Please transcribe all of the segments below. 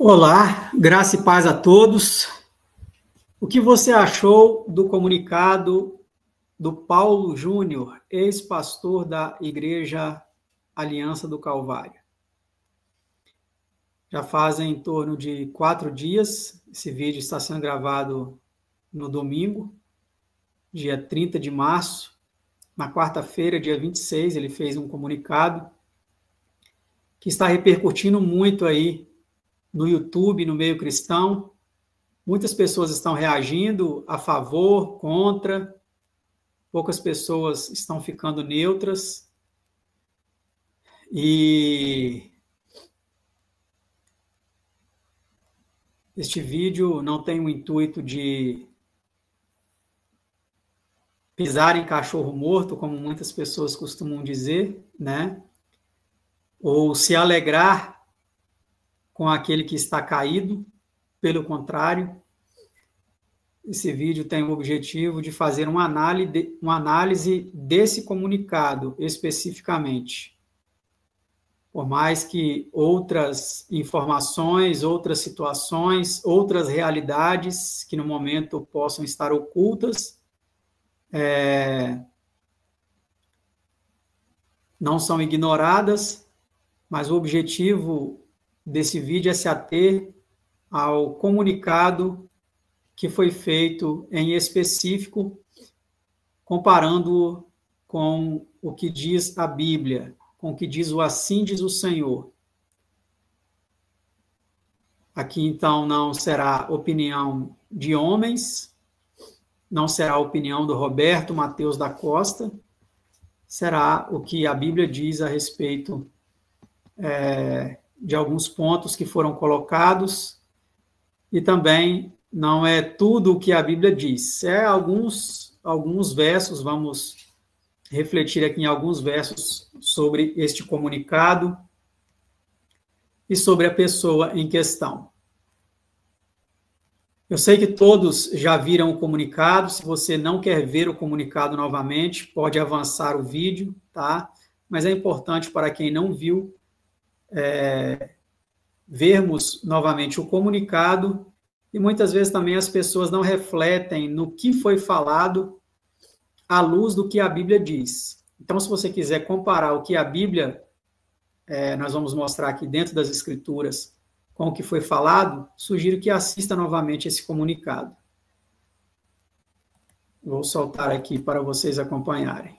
Olá, graça e paz a todos. O que você achou do comunicado do Paulo Júnior, ex-pastor da Igreja Aliança do Calvário? Já fazem em torno de 4 dias, esse vídeo está sendo gravado no domingo, dia 30 de março. Na quarta-feira, dia 26, ele fez um comunicado que está repercutindo muito aí no YouTube, no meio cristão. Muitas pessoas estão reagindo a favor, contra, poucas pessoas estão ficando neutras. E este vídeo não tem o intuito de pisar em cachorro morto, como muitas pessoas costumam dizer, né? Ou se alegrar com aquele que está caído. Pelo contrário, esse vídeo tem o objetivo de fazer uma análise desse comunicado especificamente. Por mais que outras informações, outras situações, outras realidades que no momento possam estar ocultas, não são ignoradas, mas o objetivo desse vídeo é se ater ao comunicado que foi feito em específico, comparando com o que diz a Bíblia, com o que diz o assim diz o Senhor. Aqui, então, não será opinião de homens, não será a opinião do Roberto Mateus da Costa, será o que a Bíblia diz a respeito de alguns pontos que foram colocados, e também não é tudo o que a Bíblia diz, é alguns versos, vamos refletir aqui em alguns versos sobre este comunicado e sobre a pessoa em questão. Eu sei que todos já viram o comunicado. Se você não quer ver o comunicado novamente, pode avançar o vídeo, tá? Mas é importante para quem não viu, vermos novamente o comunicado, e muitas vezes também as pessoas não refletem no que foi falado à luz do que a Bíblia diz. Então, se você quiser comparar o que a Bíblia, nós vamos mostrar aqui dentro das Escrituras, com o que foi falado, sugiro que assista novamente esse comunicado. Vou soltar aqui para vocês acompanharem.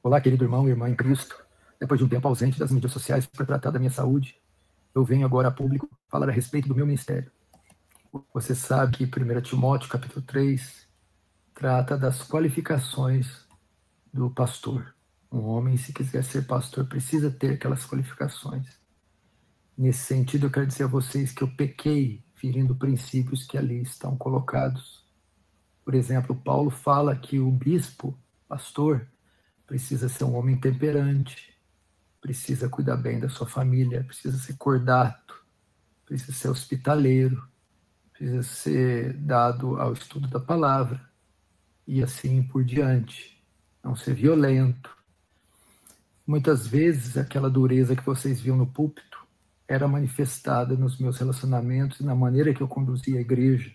Olá, querido irmão e irmã em Cristo. Depois de um tempo ausente das mídias sociais para tratar da minha saúde, eu venho agora a público falar a respeito do meu ministério. Você sabe que 1 Timóteo, capítulo 3, trata das qualificações do pastor. Um homem, se quiser ser pastor, precisa ter aquelas qualificações. Nesse sentido, eu quero dizer a vocês que eu pequei ferindo princípios que ali estão colocados. Por exemplo, Paulo fala que o bispo, pastor, precisa ser um homem temperante, precisa cuidar bem da sua família, precisa ser cordato, precisa ser hospitaleiro, precisa ser dado ao estudo da palavra, e assim por diante. Não ser violento. Muitas vezes, aquela dureza que vocês viam no púlpito era manifestada nos meus relacionamentos e na maneira que eu conduzia a igreja,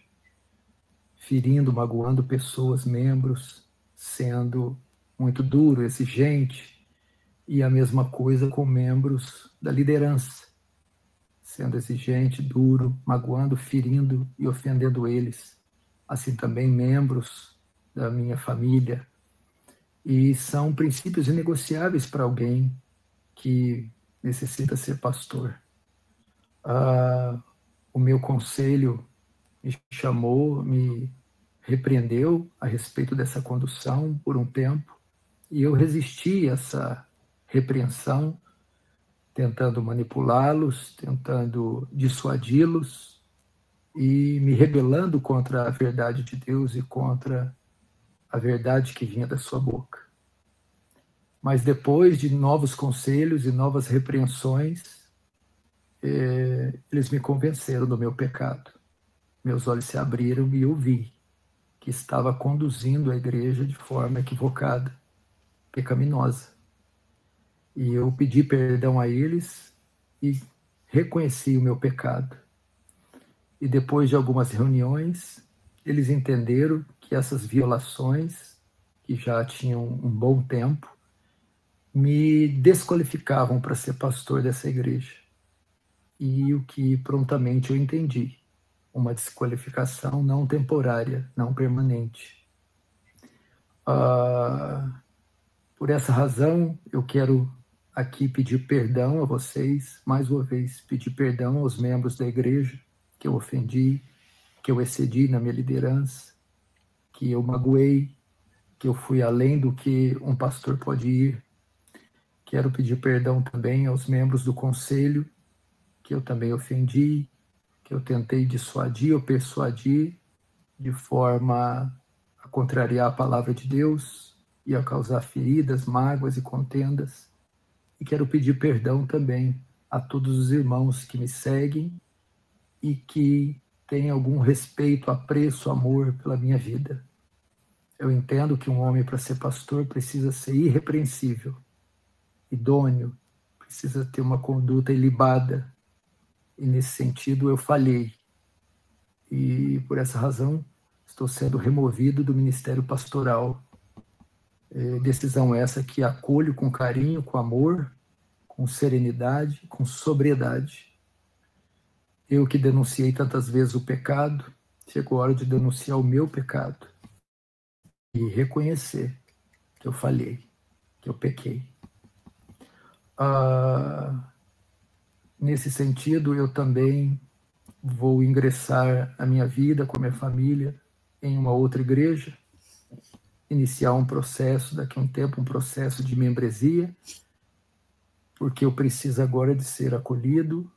ferindo, magoando pessoas, membros, sendo muito duro, exigente, e a mesma coisa com membros da liderança, sendo exigente, duro, magoando, ferindo e ofendendo eles. Assim também membros da minha família. E são princípios inegociáveis para alguém que necessita ser pastor. O meu conselho me chamou, me repreendeu a respeito dessa condução por um tempo, e eu resisti a essa repreensão, tentando manipulá-los, tentando dissuadi-los e me rebelando contra a verdade de Deus e contra a verdade que vinha da sua boca. Mas depois de novos conselhos e novas repreensões, eles me convenceram do meu pecado. Meus olhos se abriram e eu vi que estava conduzindo a igreja de forma equivocada, pecaminosa. E eu pedi perdão a eles e reconheci o meu pecado. E depois de algumas reuniões, eles entenderam que essas violações, que já tinham um bom tempo, me desqualificavam para ser pastor dessa igreja. E o que prontamente eu entendi, uma desqualificação não temporária, não permanente. Por essa razão, eu quero aqui pedir perdão a vocês, mais uma vez, pedir perdão aos membros da igreja que eu ofendi, que eu excedi na minha liderança, que eu magoei, que eu fui além do que um pastor pode ir. Quero pedir perdão também aos membros do conselho, que eu também ofendi, que eu tentei dissuadir ou persuadir de forma a contrariar a palavra de Deus e a causar feridas, mágoas e contendas. E quero pedir perdão também a todos os irmãos que me seguem e que têm algum respeito, apreço, amor pela minha vida. Eu entendo que um homem, para ser pastor, precisa ser irrepreensível, idôneo, precisa ter uma conduta ilibada. E nesse sentido eu falhei. E por essa razão estou sendo removido do ministério pastoral. Decisão essa que acolho com carinho, com amor, com serenidade, com sobriedade. Eu que denunciei tantas vezes o pecado, chegou a hora de denunciar o meu pecado e reconhecer que eu falhei, que eu pequei. Nesse sentido, eu também vou ingressar a minha vida com a minha família em uma outra igreja, iniciar um processo, daqui a um tempo, um processo de membresia, porque eu preciso agora de ser acolhido,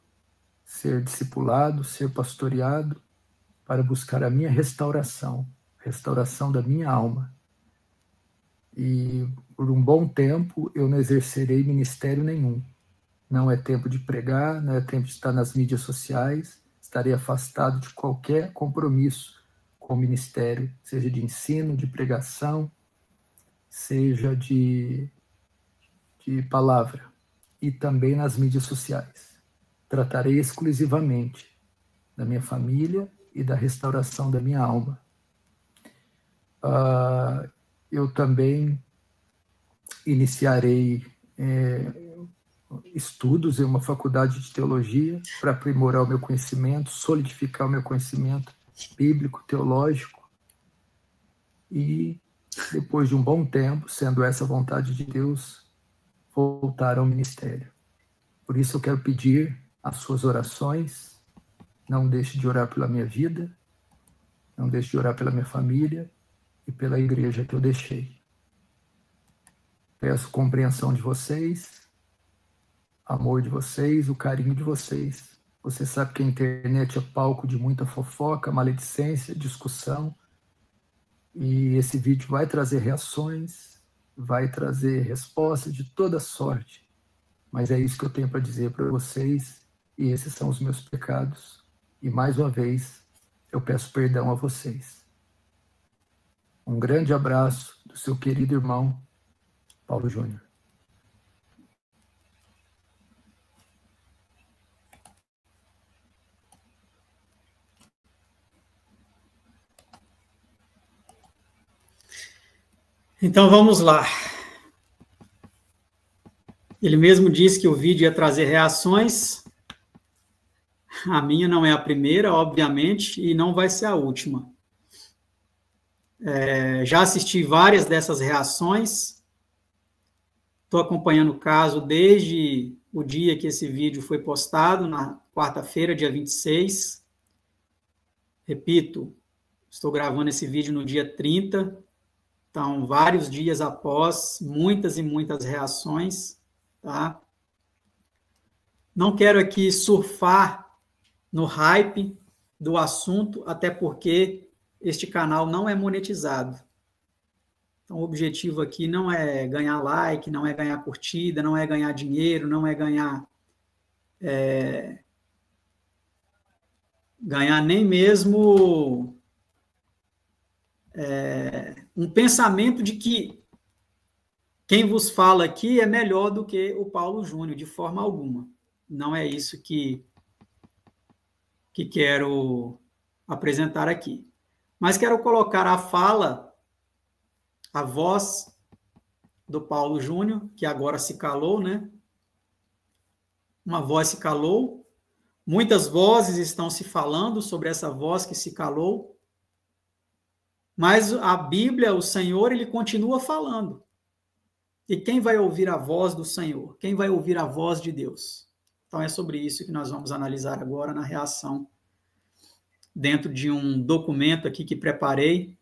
ser discipulado, ser pastoreado, para buscar a minha restauração, restauração da minha alma. E por um bom tempo eu não exercerei ministério nenhum. Não é tempo de pregar, não é tempo de estar nas mídias sociais, estarei afastado de qualquer compromisso com o ministério, seja de ensino, de pregação, seja de palavra, e também nas mídias sociais. Tratarei exclusivamente da minha família e da restauração da minha alma. Eu também iniciarei estudos em uma faculdade de teologia para aprimorar o meu conhecimento, solidificar o meu conhecimento bíblico, teológico, e depois de um bom tempo, sendo essa a vontade de Deus, voltar ao ministério. Por isso eu quero pedir as suas orações. Não deixe de orar pela minha vida, não deixe de orar pela minha família e pela igreja que eu deixei. Peço compreensão de vocês, amor de vocês, o carinho de vocês. Você sabe que a internet é palco de muita fofoca, maledicência, discussão. E esse vídeo vai trazer reações, vai trazer respostas de toda sorte. Mas é isso que eu tenho para dizer para vocês, e esses são os meus pecados. E mais uma vez, eu peço perdão a vocês. Um grande abraço do seu querido irmão, Paulo Júnior. Então vamos lá. Ele mesmo disse que o vídeo ia trazer reações. A minha não é a primeira, obviamente, e não vai ser a última. Já assisti várias dessas reações. Estou acompanhando o caso desde o dia que esse vídeo foi postado, na quarta-feira, dia 26. Repito, estou gravando esse vídeo no dia 30. Então, vários dias após, muitas e muitas reações, tá? Não quero aqui surfar no hype do assunto, até porque este canal não é monetizado. Então, o objetivo aqui não é ganhar like, não é ganhar curtida, não é ganhar dinheiro, não é ganhar nem mesmo um pensamento de que quem vos fala aqui é melhor do que o Paulo Júnior, de forma alguma. Não é isso que quero apresentar aqui. Mas quero colocar a fala, a voz do Paulo Júnior, que agora se calou, né? Uma voz se calou. Muitas vozes estão se falando sobre essa voz que se calou. Mas a Bíblia, o Senhor, ele continua falando. E quem vai ouvir a voz do Senhor? Quem vai ouvir a voz de Deus? Então é sobre isso que nós vamos analisar agora na reação, dentro de um documento aqui que preparei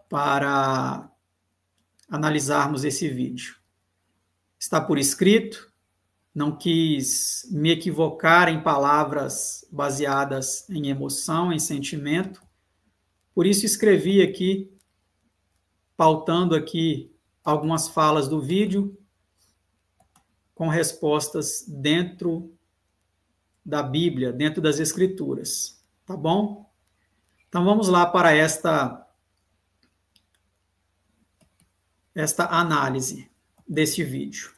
para analisarmos esse vídeo. Está por escrito, não quis me equivocar em palavras baseadas em emoção, em sentimento, por isso escrevi aqui, pautando aqui algumas falas do vídeo, com respostas dentro da Bíblia, dentro das Escrituras, tá bom? Então vamos lá para esta análise deste vídeo.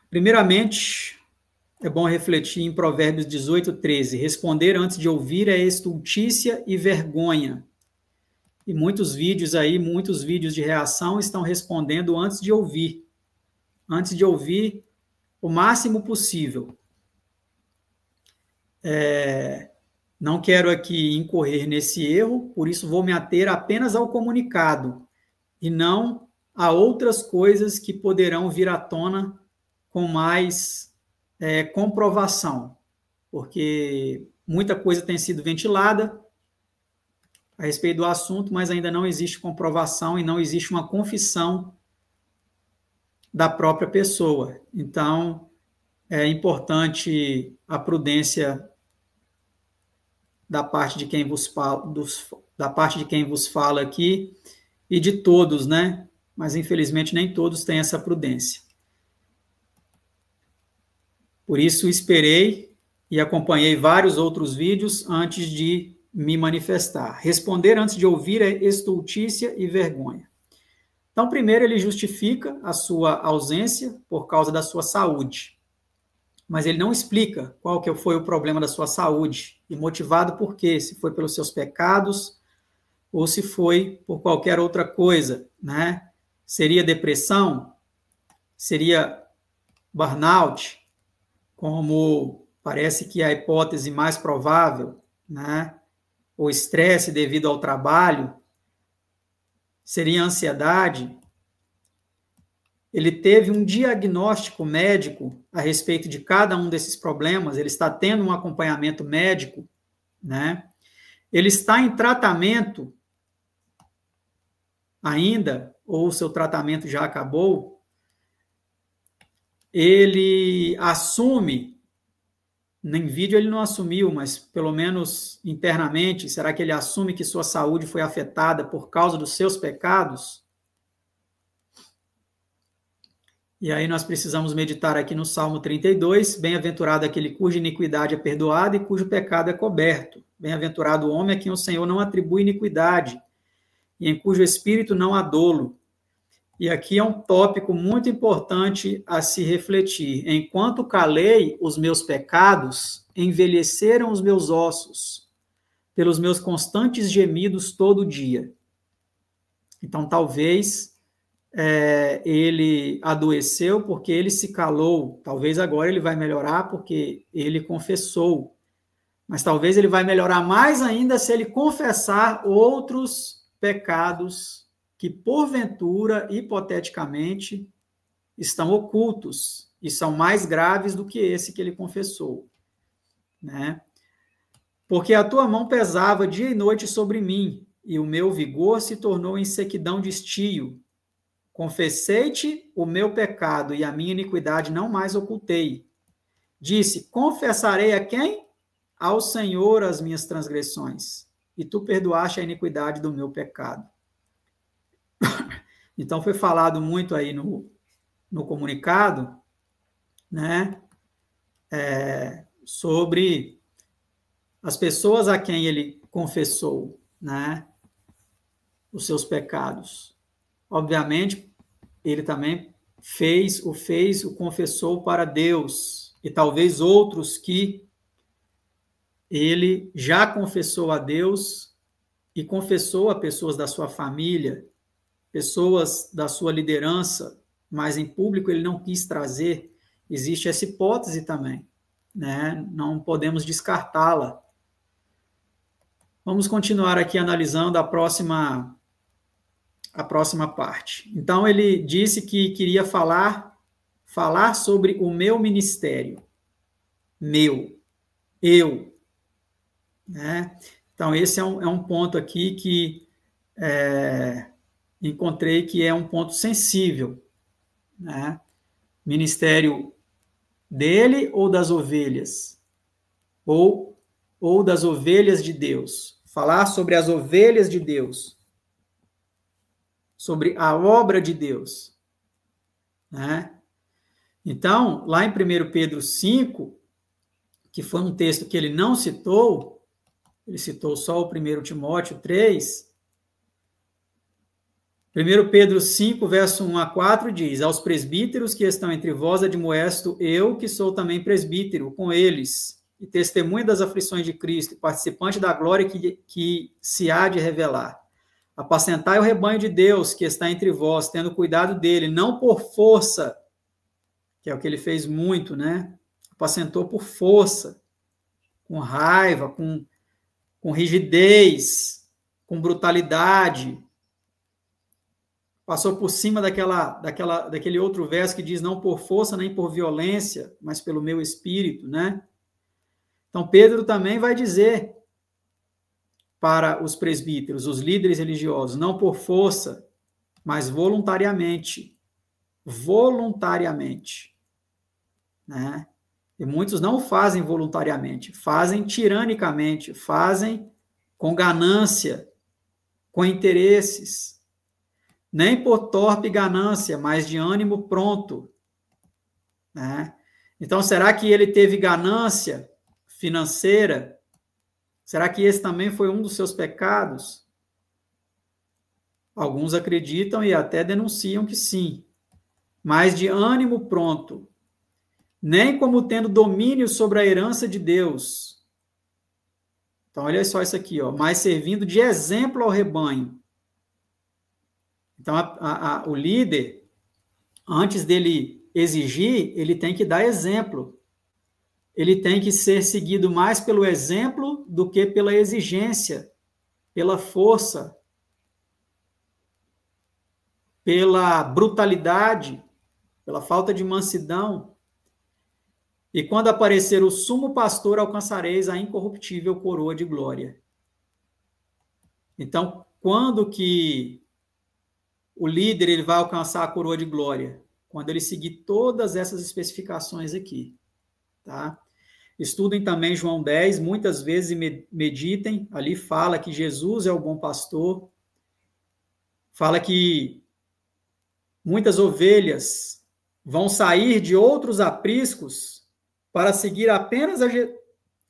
Primeiramente, é bom refletir em Provérbios 18:13. Responder antes de ouvir é estultícia e vergonha. E muitos vídeos de reação estão respondendo antes de ouvir. Antes de ouvir o máximo possível. Não quero aqui incorrer nesse erro, por isso vou me ater apenas ao comunicado e não a outras coisas que poderão vir à tona com mais comprovação, porque muita coisa tem sido ventilada a respeito do assunto, mas ainda não existe comprovação e não existe uma confissão da própria pessoa. Então, é importante a prudência da parte de quem vos fala aqui e de todos, né? Mas, infelizmente, nem todos têm essa prudência. Por isso, esperei e acompanhei vários outros vídeos antes de me manifestar. Responder antes de ouvir é estultícia e vergonha. Então, primeiro, ele justifica a sua ausência por causa da sua saúde. Mas ele não explica qual que foi o problema da sua saúde e motivado por quê, se foi pelos seus pecados ou se foi por qualquer outra coisa, né? Seria depressão? Seria burnout? Como parece que é a hipótese mais provável, né? Ou estresse devido ao trabalho? Seria ansiedade? Ele teve um diagnóstico médico a respeito de cada um desses problemas, ele está tendo um acompanhamento médico, né? Ele está em tratamento ainda, ou o seu tratamento já acabou. Ele assume, em vídeo ele não assumiu, mas pelo menos internamente, será que ele assume que sua saúde foi afetada por causa dos seus pecados? E aí nós precisamos meditar aqui no Salmo 32, bem-aventurado aquele cuja iniquidade é perdoada e cujo pecado é coberto. Bem-aventurado o homem a quem o Senhor não atribui iniquidade e em cujo espírito não há dolo. E aqui é um tópico muito importante a se refletir. Enquanto calei os meus pecados, envelheceram os meus ossos, pelos meus constantes gemidos todo dia. Então, talvez ele adoeceu porque ele se calou. Talvez agora ele vai melhorar porque ele confessou. Mas talvez ele vai melhorar mais ainda se ele confessar outros pecados que, porventura, hipoteticamente, estão ocultos e são mais graves do que esse que ele confessou, né? Porque a tua mão pesava dia e noite sobre mim, e o meu vigor se tornou em sequidão de estio. Confessei-te o meu pecado, e a minha iniquidade não mais ocultei. Disse, confessarei a quem? Ao Senhor as minhas transgressões, e tu perdoaste a iniquidade do meu pecado. Então, foi falado muito aí no comunicado, né, sobre as pessoas a quem ele confessou, né, os seus pecados. obviamente, ele também o confessou para Deus, e talvez outros que ele já confessou a Deus e confessou a pessoas da sua família, pessoas da sua liderança, mas em público ele não quis trazer. Existe essa hipótese também, né? Não podemos descartá-la. Vamos continuar aqui analisando a próxima parte. Então, ele disse que queria falar sobre o meu ministério. Eu. Né? Então, esse é um ponto aqui que encontrei que é um ponto sensível. Né? Ministério dele ou das ovelhas? Ou das ovelhas de Deus? Falar sobre as ovelhas de Deus. Sobre a obra de Deus. Né? Então, lá em 1 Pedro 5, que foi um texto que ele não citou, ele citou só o 1 Timóteo 3, 1 Pedro 5, verso 1 a 4, diz: aos presbíteros que estão entre vós admoesto eu, que sou também presbítero, com eles, e testemunha das aflições de Cristo, participante da glória que se há de revelar. Apacentai o rebanho de Deus que está entre vós, tendo cuidado dele, não por força, que é o que ele fez muito, né? Apacentou por força, com raiva, com rigidez, com brutalidade. Passou por cima daquele outro verso que diz não por força nem por violência, mas pelo meu espírito, né? Então, Pedro também vai dizer para os presbíteros, os líderes religiosos, não por força, mas voluntariamente. Voluntariamente. Né? E muitos não fazem voluntariamente, fazem tiranicamente, fazem com ganância, com interesses. Nem por torpe ganância, mas de ânimo pronto. Né? Então, será que ele teve ganância financeira? Será que esse também foi um dos seus pecados? Alguns acreditam e até denunciam que sim. Mas de ânimo pronto. Nem como tendo domínio sobre a herança de Deus. Então, olha só isso aqui, ó. Mas servindo de exemplo ao rebanho. Então, o líder, antes dele exigir, ele tem que dar exemplo. Ele tem que ser seguido mais pelo exemplo do que pela exigência, pela força, pela brutalidade, pela falta de mansidão. E quando aparecer o sumo pastor, alcançareis a incorruptível coroa de glória. Então, quando que o líder ele vai alcançar a coroa de glória? Quando ele seguir todas essas especificações aqui. Tá? Estudem também João 10, muitas vezes meditem, ali fala que Jesus é o bom pastor, fala que muitas ovelhas vão sair de outros apriscos para seguir apenas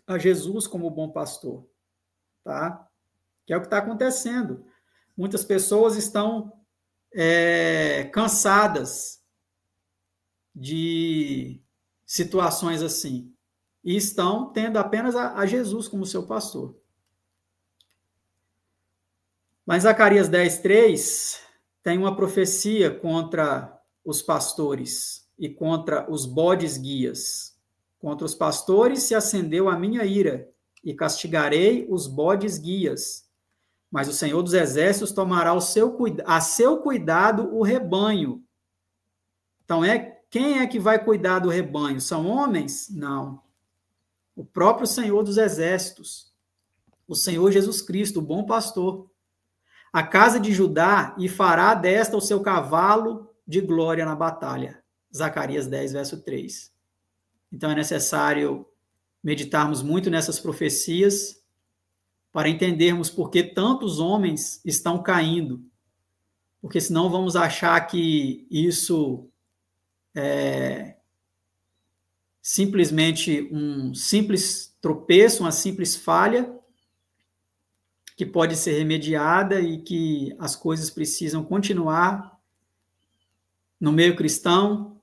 a Jesus como o bom pastor, tá? Que é o que está acontecendo. Muitas pessoas estão cansadas de situações assim. E estão tendo apenas a Jesus como seu pastor. Mas Zacarias 10:3 tem uma profecia contra os pastores e contra os bodes guias. Contra os pastores se acendeu a minha ira, e castigarei os bodes guias. Mas o Senhor dos Exércitos tomará a seu cuidado o rebanho. Então, quem é que vai cuidar do rebanho? São homens? Não. O próprio Senhor dos Exércitos, o Senhor Jesus Cristo, o bom pastor, a casa de Judá, e fará desta o seu cavalo de glória na batalha. Zacarias 10, verso 3. Então é necessário meditarmos muito nessas profecias para entendermos por que tantos homens estão caindo. Porque senão vamos achar que isso é simplesmente um simples tropeço, uma simples falha, que pode ser remediada e que as coisas precisam continuar no meio cristão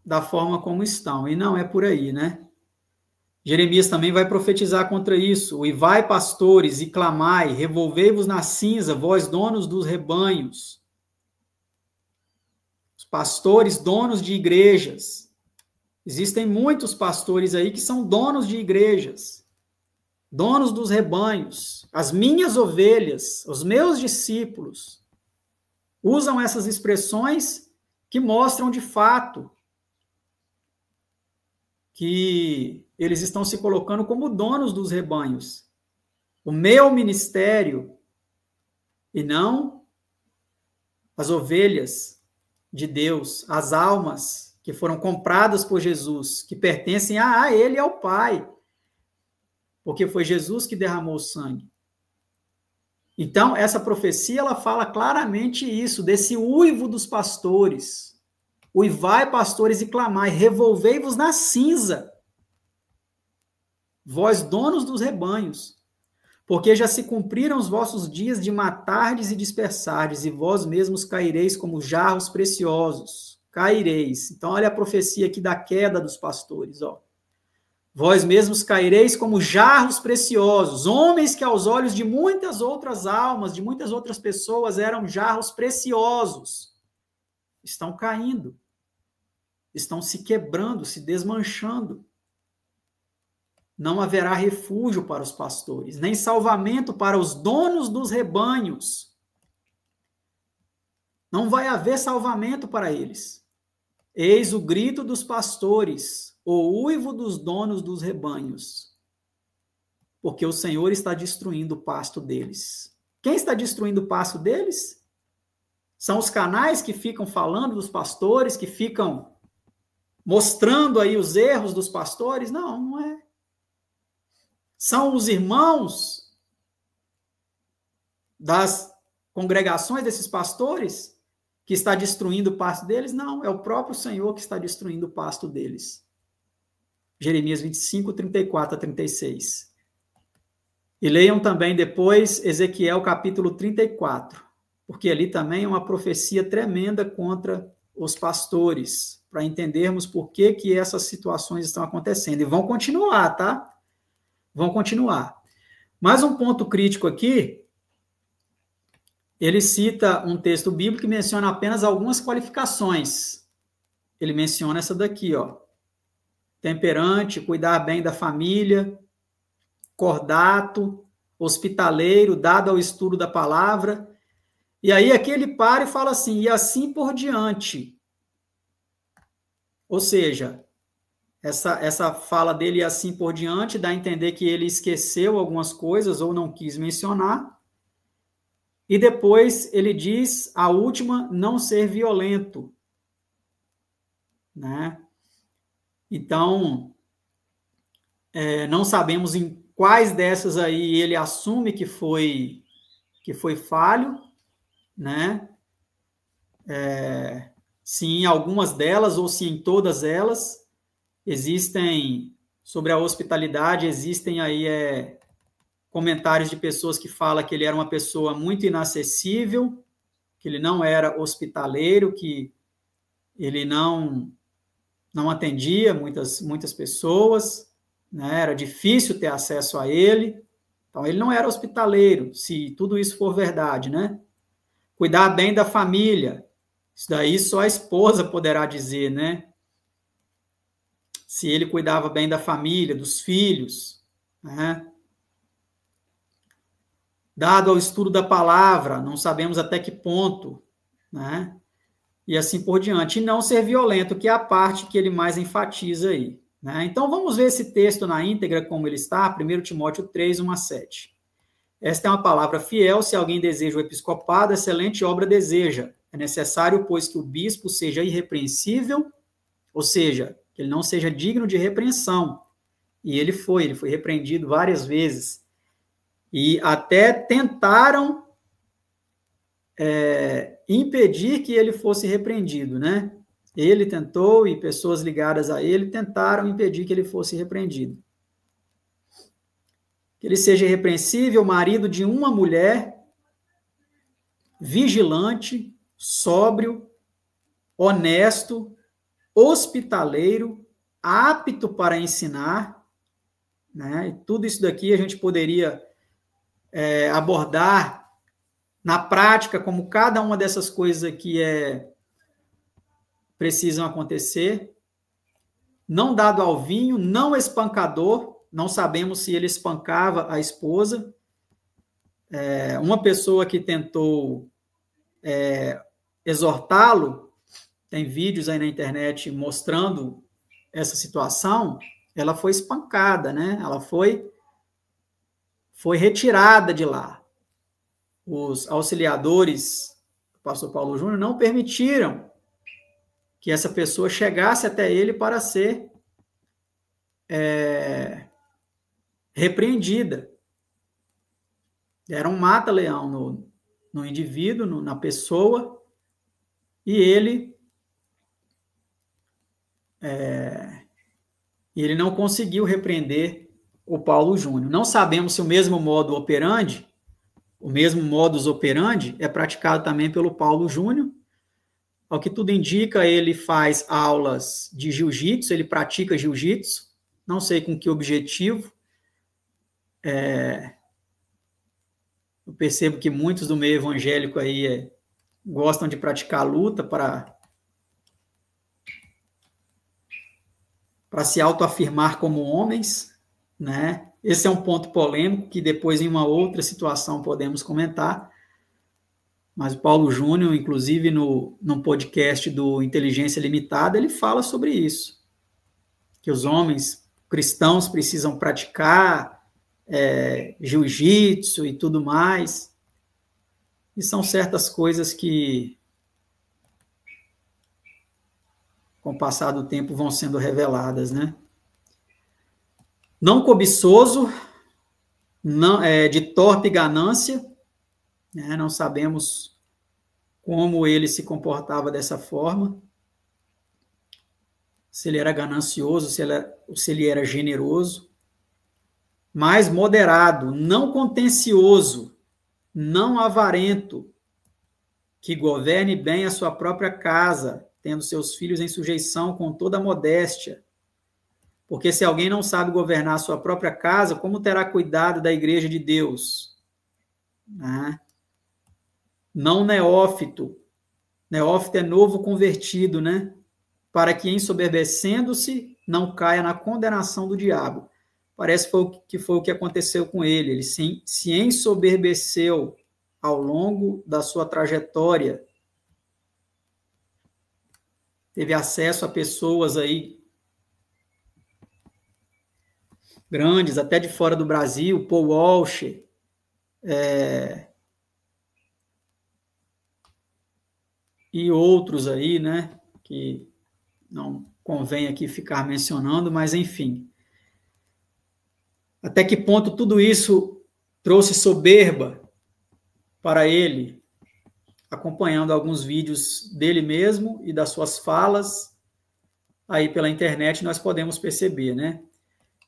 da forma como estão. E não é por aí, né? Jeremias também vai profetizar contra isso. Uivai, pastores, e clamai, revolvei-vos na cinza, vós donos dos rebanhos. Os pastores, donos de igrejas. Existem muitos pastores aí que são donos de igrejas, donos dos rebanhos. As minhas ovelhas, os meus discípulos, usam essas expressões que mostram de fato que eles estão se colocando como donos dos rebanhos. O meu ministério e não as ovelhas de Deus, as almas que foram compradas por Jesus, que pertencem a Ele e ao Pai, porque foi Jesus que derramou o sangue. Então, essa profecia, ela fala claramente isso, desse uivo dos pastores. Uivai, pastores, e clamai, revolvei-vos na cinza, vós donos dos rebanhos, porque já se cumpriram os vossos dias de matardes e dispersardes, e vós mesmos caireis como jarros preciosos. Caireis. Então, olha a profecia aqui da queda dos pastores, ó. Vós mesmos caireis como jarros preciosos, homens que aos olhos de muitas outras almas, de muitas outras pessoas, eram jarros preciosos. Estão caindo. Estão se quebrando, se desmanchando. Não haverá refúgio para os pastores, nem salvamento para os donos dos rebanhos. Não vai haver salvamento para eles. Eis o grito dos pastores, o uivo dos donos dos rebanhos, porque o Senhor está destruindo o pasto deles. Quem está destruindo o pasto deles? São os canais que ficam falando dos pastores, que ficam mostrando aí os erros dos pastores? Não, não é. São os irmãos das congregações desses pastores que está destruindo o pasto deles? Não, é o próprio Senhor que está destruindo o pasto deles. Jeremias 25, 34 a 36. E leiam também depois Ezequiel capítulo 34, porque ali também é uma profecia tremenda contra os pastores, para entendermos por que essas situações estão acontecendo. E vão continuar, tá? Vão continuar. Mais um ponto crítico aqui, ele cita um texto bíblico que menciona apenas algumas qualificações. Ele menciona essa daqui, ó. Temperante, cuidar bem da família, cordato, hospitaleiro, dado ao estudo da palavra. E aí aqui ele para e fala assim, e assim por diante. Ou seja, essa fala dele e assim por diante dá a entender que ele esqueceu algumas coisas ou não quis mencionar. E depois ele diz, a última, não ser violento. Né? Então, não sabemos em quais dessas aí ele assume que foi falho, né? Se em algumas delas ou se em todas elas. Existem, sobre a hospitalidade, existem aí comentários de pessoas que falam que ele era uma pessoa muito inacessível, que ele não era hospitaleiro, que ele não atendia muitas pessoas, né? Era difícil ter acesso a ele, então ele não era hospitaleiro, se tudo isso for verdade, né? Cuidar bem da família, isso daí só a esposa poderá dizer, né? Se ele cuidava bem da família, dos filhos, né? Dado ao estudo da palavra, não sabemos até que ponto, né? E assim por diante. E não ser violento, que é a parte que ele mais enfatiza aí. Né? Então, vamos ver esse texto na íntegra, como ele está, 1 Timóteo 3, 1 a 7. Esta é uma palavra fiel, se alguém deseja o episcopado, excelente obra deseja. É necessário, pois, que o bispo seja irrepreensível, ou seja, que ele não seja digno de repreensão. E ele foi repreendido várias vezes. E até tentaram impedir que ele fosse repreendido, né? Ele tentou e pessoas ligadas a ele tentaram impedir que ele fosse repreendido. que ele seja irrepreensível, marido de uma mulher, vigilante, sóbrio, honesto, hospitaleiro, apto para ensinar, né? E tudo isso daqui a gente poderia abordar na prática, como cada uma dessas coisas aqui precisam acontecer. Não dado ao vinho, não espancador, não sabemos se ele espancava a esposa. Uma pessoa que tentou exortá-lo, tem vídeos aí na internet mostrando essa situação, ela foi espancada, né? Ela foi retirada de lá. Os auxiliadores do pastor Paulo Júnior não permitiram que essa pessoa chegasse até ele para ser repreendida. Era um mata-leão no indivíduo, na pessoa, e ele não conseguiu repreender o Paulo Júnior. Não sabemos se o mesmo modus operandi é praticado também pelo Paulo Júnior. Ao que tudo indica, ele faz aulas de jiu-jitsu, ele pratica jiu-jitsu, não sei com que objetivo. Eu percebo que muitos do meio evangélico aí gostam de praticar luta para se autoafirmar como homens, né? Esse é um ponto polêmico que depois, em uma outra situação, podemos comentar. Mas o Paulo Júnior, inclusive, no podcast do Inteligência Limitada, ele fala sobre isso. Que os homens cristãos precisam praticar jiu-jitsu e tudo mais. E são certas coisas que, com o passar do tempo, vão sendo reveladas, né? Não cobiçoso, de torpe ganância, né? Não sabemos como ele se comportava dessa forma, se ele era ganancioso, se ele era generoso, mas moderado, não contencioso, não avarento, que governe bem a sua própria casa, tendo seus filhos em sujeição com toda a modéstia. Porque se alguém não sabe governar a sua própria casa, como terá cuidado da igreja de Deus? Né? Não neófito. Neófito é novo convertido, né? Para que, ensoberbecendo-se, não caia na condenação do diabo. Parece que foi o que aconteceu com ele. Ele se ensoberbeceu ao longo da sua trajetória. Teve acesso a pessoas aí grandes, até de fora do Brasil, Paul Walsh, e outros aí, né, que não convém aqui ficar mencionando, mas enfim. Até que ponto tudo isso trouxe soberba para ele, acompanhando alguns vídeos dele mesmo e das suas falas aí pela internet, nós podemos perceber, né?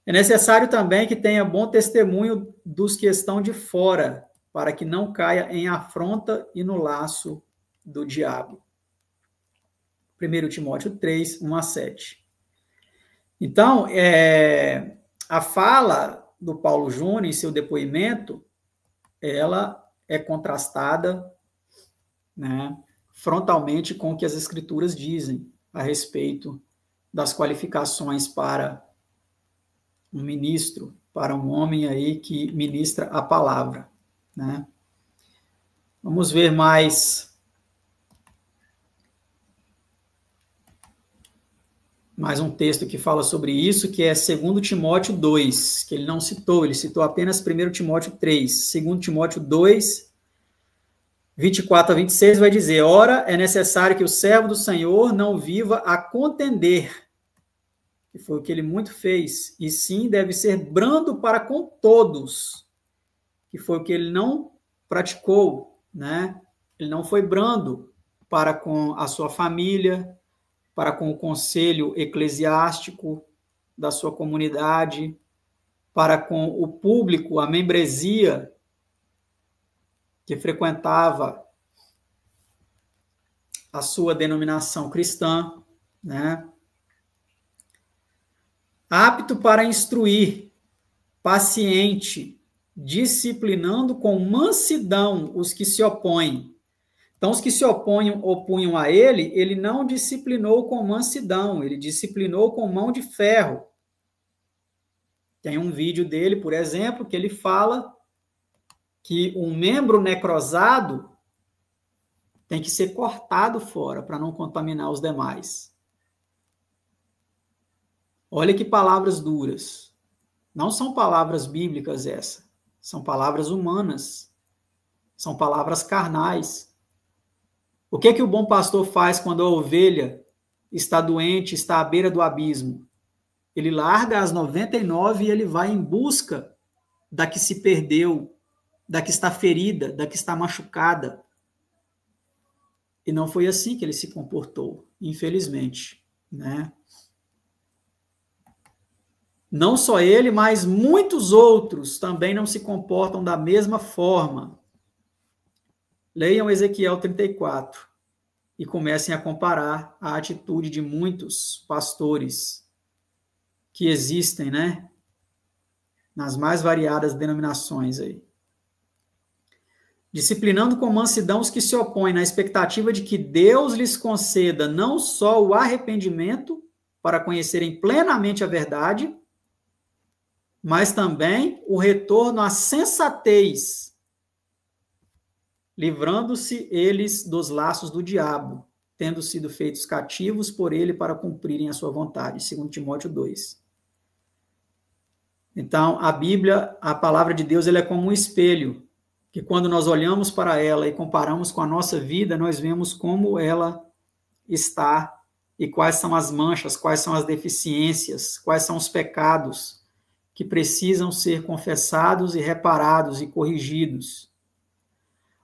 É necessário também que tenha bom testemunho dos que estão de fora, para que não caia em afronta e no laço do diabo. 1 Timóteo 3, 1-7. Então, a fala do Paulo Júnior em seu depoimento, ela é contrastada, né, frontalmente com o que as Escrituras dizem a respeito das qualificações para um ministro, para um homem aí que ministra a palavra, né? Vamos ver mais um texto que fala sobre isso, que é 2 Timóteo 2, que ele não citou, ele citou apenas 1 Timóteo 3. 2 Timóteo 2, 24-26 vai dizer: ora, é necessário que o servo do Senhor não viva a contender, que foi o que ele muito fez, e sim deve ser brando para com todos, que foi o que ele não praticou, né? Ele não foi brando para com a sua família, para com o conselho eclesiástico da sua comunidade, para com o público, a membresia que frequentava a sua denominação cristã, né? Apto para instruir, paciente, disciplinando com mansidão os que se opõem. Então, os que se opunham a ele, ele não disciplinou com mansidão, ele disciplinou com mão de ferro. Tem um vídeo dele, por exemplo, que ele fala que um membro necrosado tem que ser cortado fora para não contaminar os demais. Olha que palavras duras. Não são palavras bíblicas essas, são palavras humanas, são palavras carnais. O que o bom pastor faz quando a ovelha está doente, está à beira do abismo? Ele larga as 99 e ele vai em busca da que se perdeu, da que está ferida, da que está machucada. E não foi assim que ele se comportou, infelizmente, né? Não só ele, mas muitos outros também não se comportam da mesma forma. Leiam Ezequiel 34 e comecem a comparar a atitude de muitos pastores que existem, né? Nas mais variadas denominações aí. Disciplinando com mansidão os que se opõem, na expectativa de que Deus lhes conceda não só o arrependimento para conhecerem plenamente a verdade, mas também o retorno à sensatez, livrando-se eles dos laços do diabo, tendo sido feitos cativos por ele para cumprirem a sua vontade. 2 Timóteo 2. Então, a Bíblia, a palavra de Deus, ela é como um espelho, que quando nós olhamos para ela e comparamos com a nossa vida, nós vemos como ela está e quais são as manchas, quais são as deficiências, quais são os pecados que precisam ser confessados e reparados e corrigidos.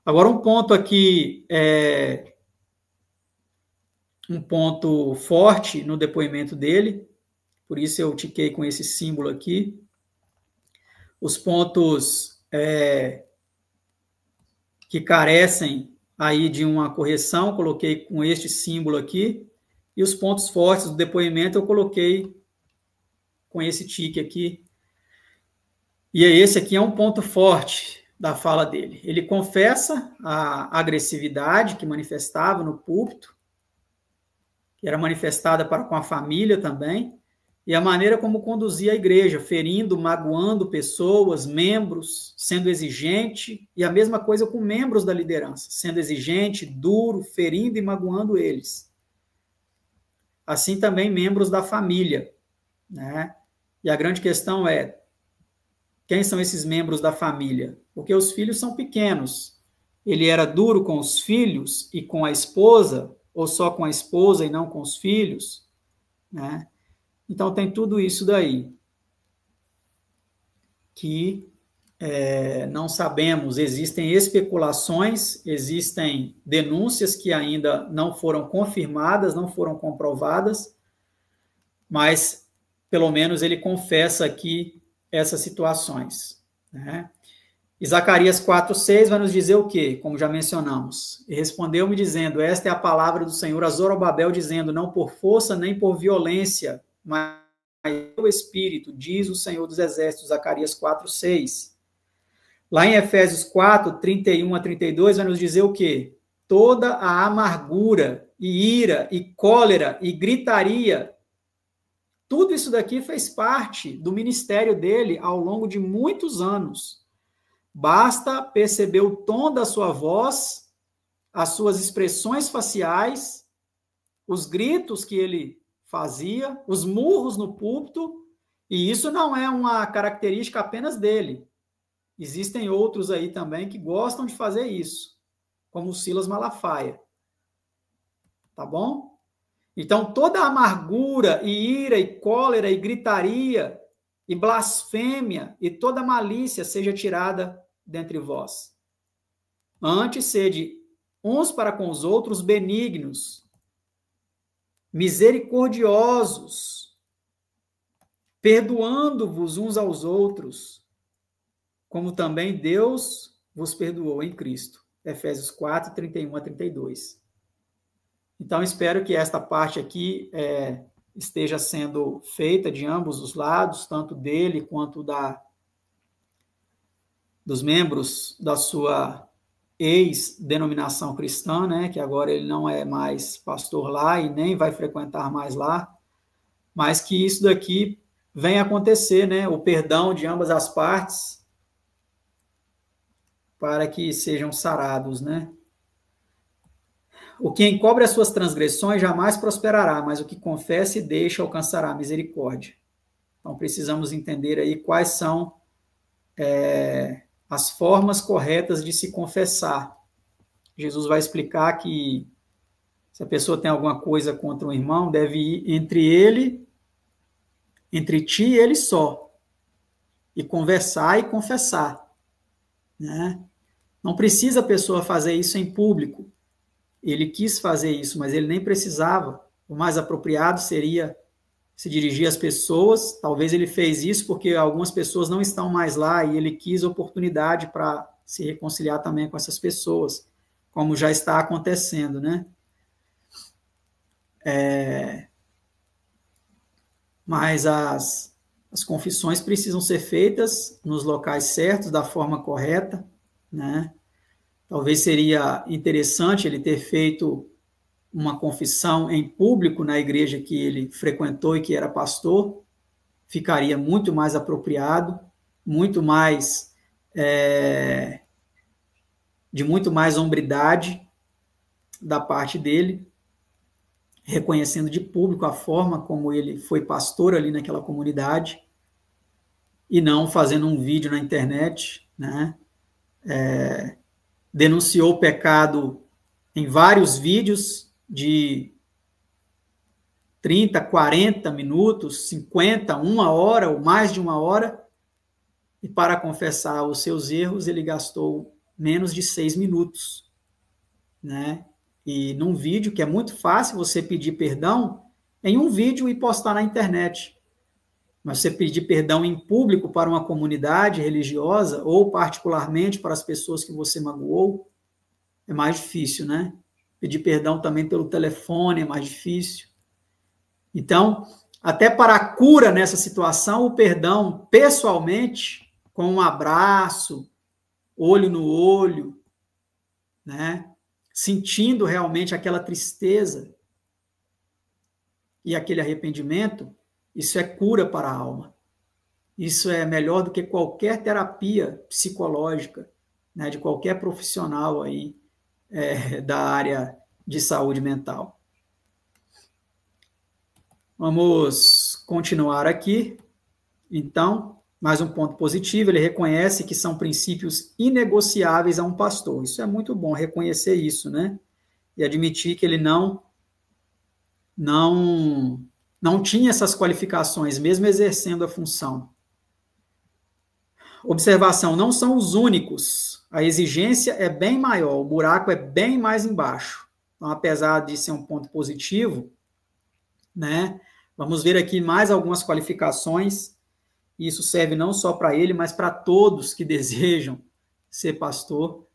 Agora, um ponto aqui, um ponto forte no depoimento dele, por isso eu tiquei com esse símbolo aqui. Os pontos que carecem aí de uma correção, coloquei com este símbolo aqui, e os pontos fortes do depoimento eu coloquei com esse tique aqui. E esse aqui é um ponto forte da fala dele. Ele confessa a agressividade que manifestava no púlpito, que era manifestada para com a família também, e a maneira como conduzia a igreja, ferindo, magoando pessoas, membros, sendo exigente, e a mesma coisa com membros da liderança, sendo exigente, duro, ferindo e magoando eles. Assim também membros da família, né? E a grande questão é, quem são esses membros da família? Porque os filhos são pequenos. Ele era duro com os filhos e com a esposa, ou só com a esposa e não com os filhos, né? Então, tem tudo isso daí que não sabemos. Existem especulações, existem denúncias que ainda não foram confirmadas, não foram comprovadas, mas, pelo menos, ele confessa aqui essas situações, né? E Zacarias 4:6 vai nos dizer o quê? Como já mencionamos. E respondeu-me dizendo, esta é a palavra do Senhor a Zorobabel, dizendo, não por força nem por violência, mas o Espírito, diz o Senhor dos Exércitos, Zacarias 4:6. Lá em Efésios 4:31-32, vai nos dizer o quê? Toda a amargura, e ira, e cólera, e gritaria, tudo isso daqui fez parte do ministério dele ao longo de muitos anos. Basta perceber o tom da sua voz, as suas expressões faciais, os gritos que ele fazia, os murros no púlpito, e isso não é uma característica apenas dele. Existem outros aí também que gostam de fazer isso, como o Silas Malafaia. Tá bom? Então, toda a amargura, e ira, e cólera, e gritaria, e blasfêmia, e toda malícia seja tirada dentre vós. Antes, sede uns para com os outros benignos, misericordiosos, perdoando-vos uns aos outros, como também Deus vos perdoou em Cristo. Efésios 4, 31 a 32. Então, espero que esta parte aqui esteja sendo feita de ambos os lados, tanto dele quanto dos membros da sua ex-denominação cristã, né, que agora ele não é mais pastor lá e nem vai frequentar mais lá, mas que isso daqui venha acontecer, né, o perdão de ambas as partes, para que sejam sarados, né. O que encobre as suas transgressões jamais prosperará, mas o que confessa e deixa alcançará misericórdia. Então, precisamos entender aí quais são as formas corretas de se confessar. Jesus vai explicar que se a pessoa tem alguma coisa contra um irmão, deve ir entre ti e ele só, e conversar e confessar, né? Não precisa a pessoa fazer isso em público. Ele quis fazer isso, mas ele nem precisava. O mais apropriado seria se dirigir às pessoas. Talvez ele fez isso porque algumas pessoas não estão mais lá e ele quis oportunidade para se reconciliar também com essas pessoas, como já está acontecendo, né? Mas as confissões precisam ser feitas nos locais certos, da forma correta, né? Talvez seria interessante ele ter feito uma confissão em público na igreja que ele frequentou e que era pastor, ficaria muito mais apropriado, muito mais de muito mais hombridade da parte dele, reconhecendo de público a forma como ele foi pastor ali naquela comunidade, e não fazendo um vídeo na internet, né? Denunciou o pecado em vários vídeos de 30, 40 minutos, 50, 1 hora ou mais de 1 hora, e para confessar os seus erros ele gastou menos de 6 minutos, né? E num vídeo que é muito fácil você pedir perdão em um vídeo e postar na internet, mas você pedir perdão em público para uma comunidade religiosa ou particularmente para as pessoas que você magoou, é mais difícil, né? Pedir perdão também pelo telefone é mais difícil. Então, até para a cura nessa situação, o perdão pessoalmente, com um abraço, olho no olho, né? Sentindo realmente aquela tristeza e aquele arrependimento, isso é cura para a alma. Isso é melhor do que qualquer terapia psicológica, né, de qualquer profissional aí da área de saúde mental. Vamos continuar aqui. Então, mais um ponto positivo, ele reconhece que são princípios inegociáveis a um pastor. Isso é muito bom, reconhecer isso, né? E admitir que ele não tinha essas qualificações, mesmo exercendo a função. Observação, não são os únicos. A exigência é bem maior, o buraco é bem mais embaixo. Então, apesar de ser um ponto positivo, né? Vamos ver aqui mais algumas qualificações. Isso serve não só para ele, mas para todos que desejam ser pastor.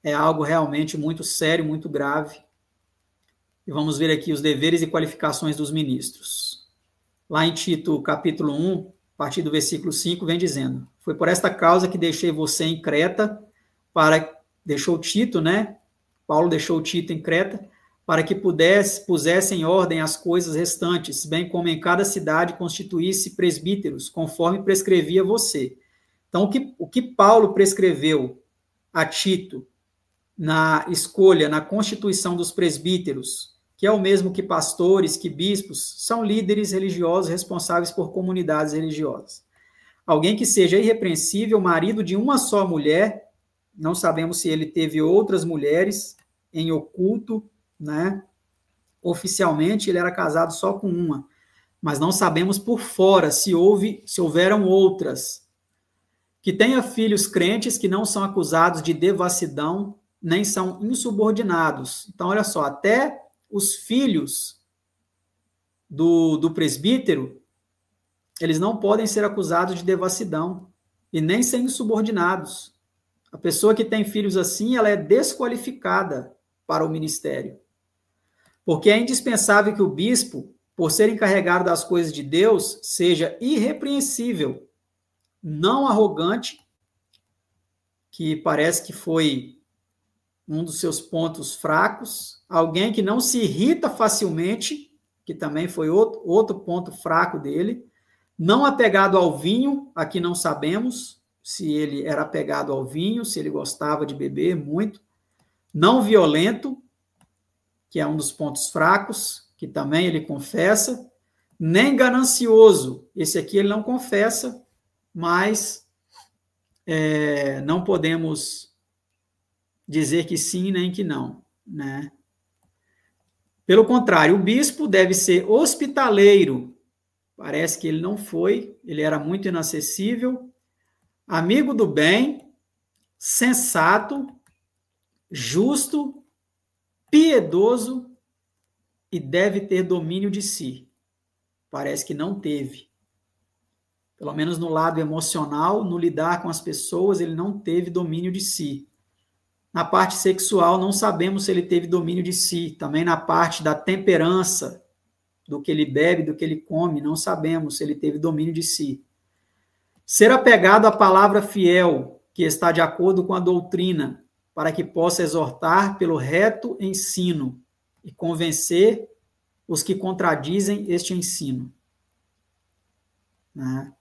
É algo realmente muito sério, muito grave. E vamos ver aqui os deveres e qualificações dos ministros. Lá em Tito, capítulo 1, a partir do versículo 5, vem dizendo: foi por esta causa que deixei você em Creta, deixou Tito, né? Paulo deixou Tito em Creta, para que pusesse em ordem as coisas restantes, bem como em cada cidade constituísse presbíteros, conforme prescrevia você. Então, o que Paulo prescreveu a Tito na escolha, na constituição dos presbíteros, que é o mesmo que pastores, que bispos, são líderes religiosos responsáveis por comunidades religiosas. Alguém que seja irrepreensível, marido de uma só mulher, não sabemos se ele teve outras mulheres em oculto, né? Oficialmente ele era casado só com uma, mas não sabemos por fora se houveram outras. Que tenha filhos crentes que não são acusados de devassidão, nem são insubordinados. Então, olha só, até os filhos do presbítero eles não podem ser acusados de devassidão e nem ser insubordinados. A pessoa que tem filhos assim, ela é desqualificada para o ministério. Porque é indispensável que o bispo, por ser encarregado das coisas de Deus, seja irrepreensível, não arrogante, que parece que foi um dos seus pontos fracos, alguém que não se irrita facilmente, que também foi outro ponto fraco dele, não apegado ao vinho, aqui não sabemos se ele era apegado ao vinho, se ele gostava de beber muito, não violento, que é um dos pontos fracos, que também ele confessa, nem ganancioso, esse aqui ele não confessa, mas não podemos dizer que sim nem que não, né? Pelo contrário, o bispo deve ser hospitaleiro, parece que ele não foi, ele era muito inacessível, amigo do bem, sensato, justo, piedoso e deve ter domínio de si. Parece que não teve. Pelo menos no lado emocional, no lidar com as pessoas, ele não teve domínio de si. Na parte sexual, não sabemos se ele teve domínio de si. Também na parte da temperança, do que ele bebe, do que ele come, não sabemos se ele teve domínio de si. Ser apegado à palavra fiel, que está de acordo com a doutrina, para que possa exortar pelo reto ensino e convencer os que contradizem este ensino. Né?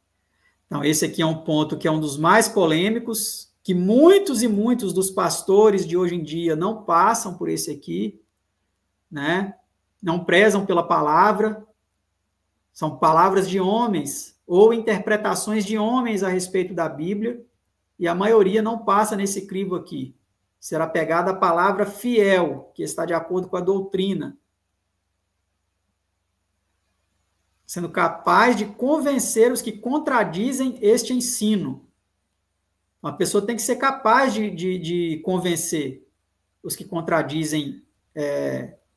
Então, esse aqui é um ponto que é um dos mais polêmicos, que muitos e muitos dos pastores de hoje em dia não passam por esse aqui, né? Não prezam pela palavra, são palavras de homens ou interpretações de homens a respeito da Bíblia, e a maioria não passa nesse crivo aqui. Será pegada a palavra fiel, que está de acordo com a doutrina, sendo capaz de convencer os que contradizem este ensino. Uma pessoa tem que ser capaz de convencer os que contradizem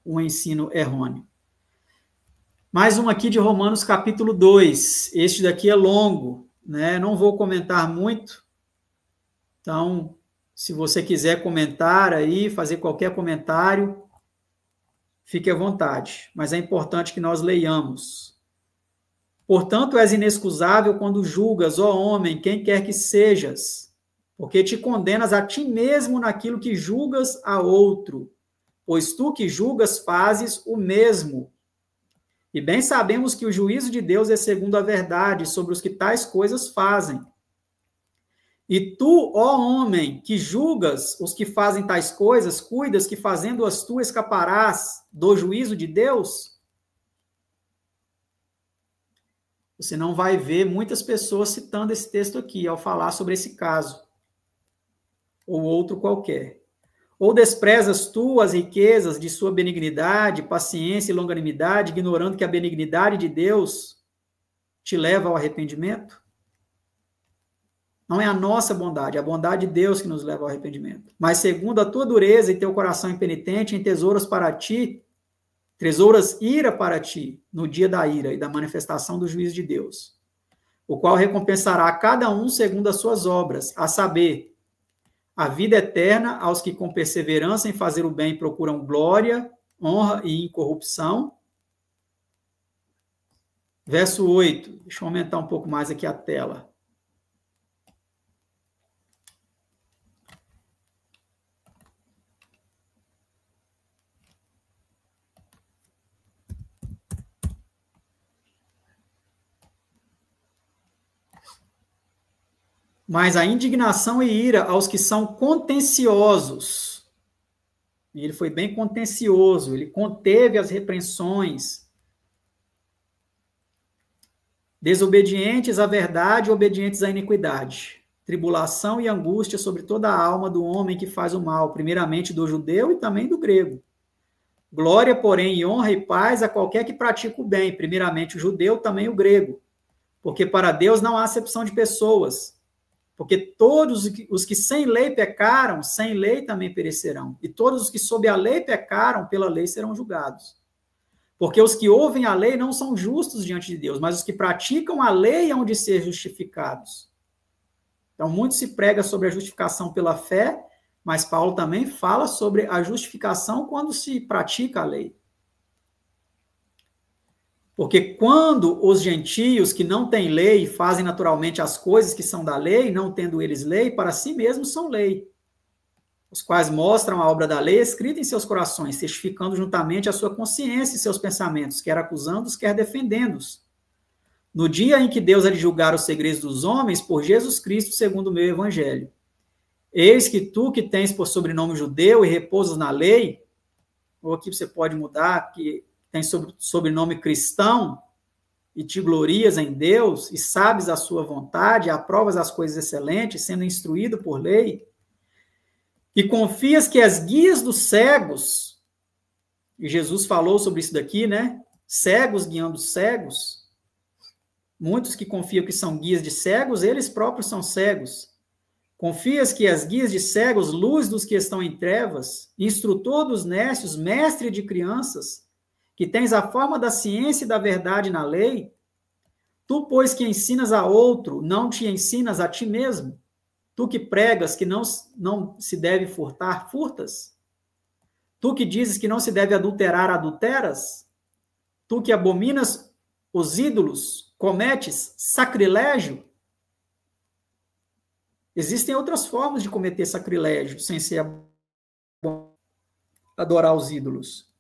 o ensino errôneo. Mais um aqui de Romanos capítulo 2. Este daqui é longo, né? Não vou comentar muito. Então, se você quiser comentar aí, fazer qualquer comentário, fique à vontade. Mas é importante que nós leiamos. Portanto, és inexcusável quando julgas, ó homem, quem quer que sejas, porque te condenas a ti mesmo naquilo que julgas a outro, pois tu que julgas fazes o mesmo. E bem sabemos que o juízo de Deus é segundo a verdade sobre os que tais coisas fazem. E tu, ó homem, que julgas os que fazem tais coisas, cuidas que fazendo-as tu escaparás do juízo de Deus? Você não vai ver muitas pessoas citando esse texto aqui ao falar sobre esse caso, ou outro qualquer. Ou desprezas tu as riquezas de sua benignidade, paciência e longanimidade, ignorando que a benignidade de Deus te leva ao arrependimento? Não é a nossa bondade, é a bondade de Deus que nos leva ao arrependimento. Mas segundo a tua dureza e teu coração impenitente, entesouras para ti, tesouras ira para ti no dia da ira e da manifestação do juízo de Deus, o qual recompensará a cada um segundo as suas obras, a saber, a vida eterna aos que com perseverança em fazer o bem procuram glória, honra e incorrupção. Verso 8, deixa eu aumentar um pouco mais aqui a tela. Mas a indignação e ira aos que são contenciosos. E ele foi bem contencioso, ele conteve as repreensões. Desobedientes à verdade, obedientes à iniquidade. Tribulação e angústia sobre toda a alma do homem que faz o mal, primeiramente do judeu e também do grego. Glória, porém, e honra e paz a qualquer que pratica o bem, primeiramente o judeu, também o grego. Porque para Deus não há acepção de pessoas. Porque todos os que sem lei pecaram, sem lei também perecerão. E todos os que sob a lei pecaram, pela lei serão julgados. Porque os que ouvem a lei não são justos diante de Deus, mas os que praticam a lei hão de ser justificados. Então, muito se prega sobre a justificação pela fé, mas Paulo também fala sobre a justificação quando se pratica a lei. Porque quando os gentios que não têm lei fazem naturalmente as coisas que são da lei, não tendo eles lei, para si mesmos são lei, os quais mostram a obra da lei escrita em seus corações, testificando juntamente a sua consciência e seus pensamentos, quer acusando-os, quer defendendo-os. No dia em que Deus há de julgar os segredos dos homens, por Jesus Cristo, segundo o meu evangelho. Eis que tu, que tens por sobrenome judeu e repousas na lei, ou aqui você pode mudar, que tem sobrenome cristão, e te glorias em Deus, e sabes a sua vontade, aprovas as coisas excelentes, sendo instruído por lei, e confias que as guias dos cegos, e Jesus falou sobre isso daqui, né? Cegos guiando cegos. Muitos que confiam que são guias de cegos, eles próprios são cegos. Confias que as guias de cegos, luz dos que estão em trevas, instrutor dos nécios, mestre de crianças, que tens a forma da ciência e da verdade na lei, tu, pois, que ensinas a outro, não te ensinas a ti mesmo? Tu que pregas que não se deve furtar, furtas? Tu que dizes que não se deve adulterar, adulteras? Tu que abominas os ídolos, cometes sacrilégio? Existem outras formas de cometer sacrilégio, sem ser adorar os ídolos.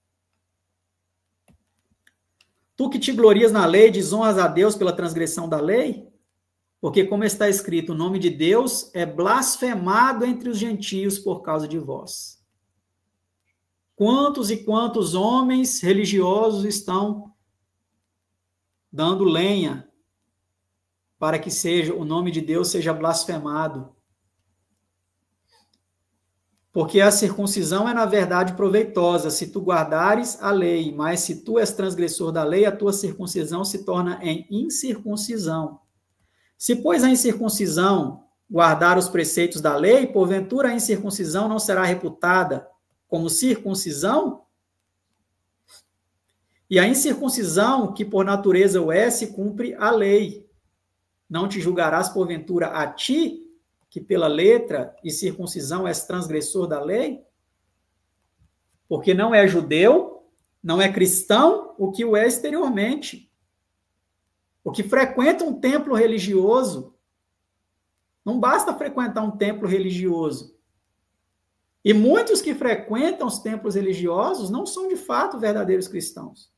Tu que te glorias na lei, desonras a Deus pela transgressão da lei? Porque, como está escrito, o nome de Deus é blasfemado entre os gentios por causa de vós. Quantos e quantos homens religiosos estão dando lenha para que o nome de Deus seja blasfemado? Porque a circuncisão é, na verdade, proveitosa, se tu guardares a lei, mas se tu és transgressor da lei, a tua circuncisão se torna em incircuncisão. Se, pois, a incircuncisão guardar os preceitos da lei, porventura a incircuncisão não será reputada como circuncisão? E a incircuncisão, que por natureza o é, se cumpre a lei. Não te julgarás, porventura, a ti, que pela letra e circuncisão és transgressor da lei? Porque não é judeu, não é cristão, o que o é exteriormente. O que frequenta um templo religioso, não basta frequentar um templo religioso. E muitos que frequentam os templos religiosos não são de fato verdadeiros cristãos.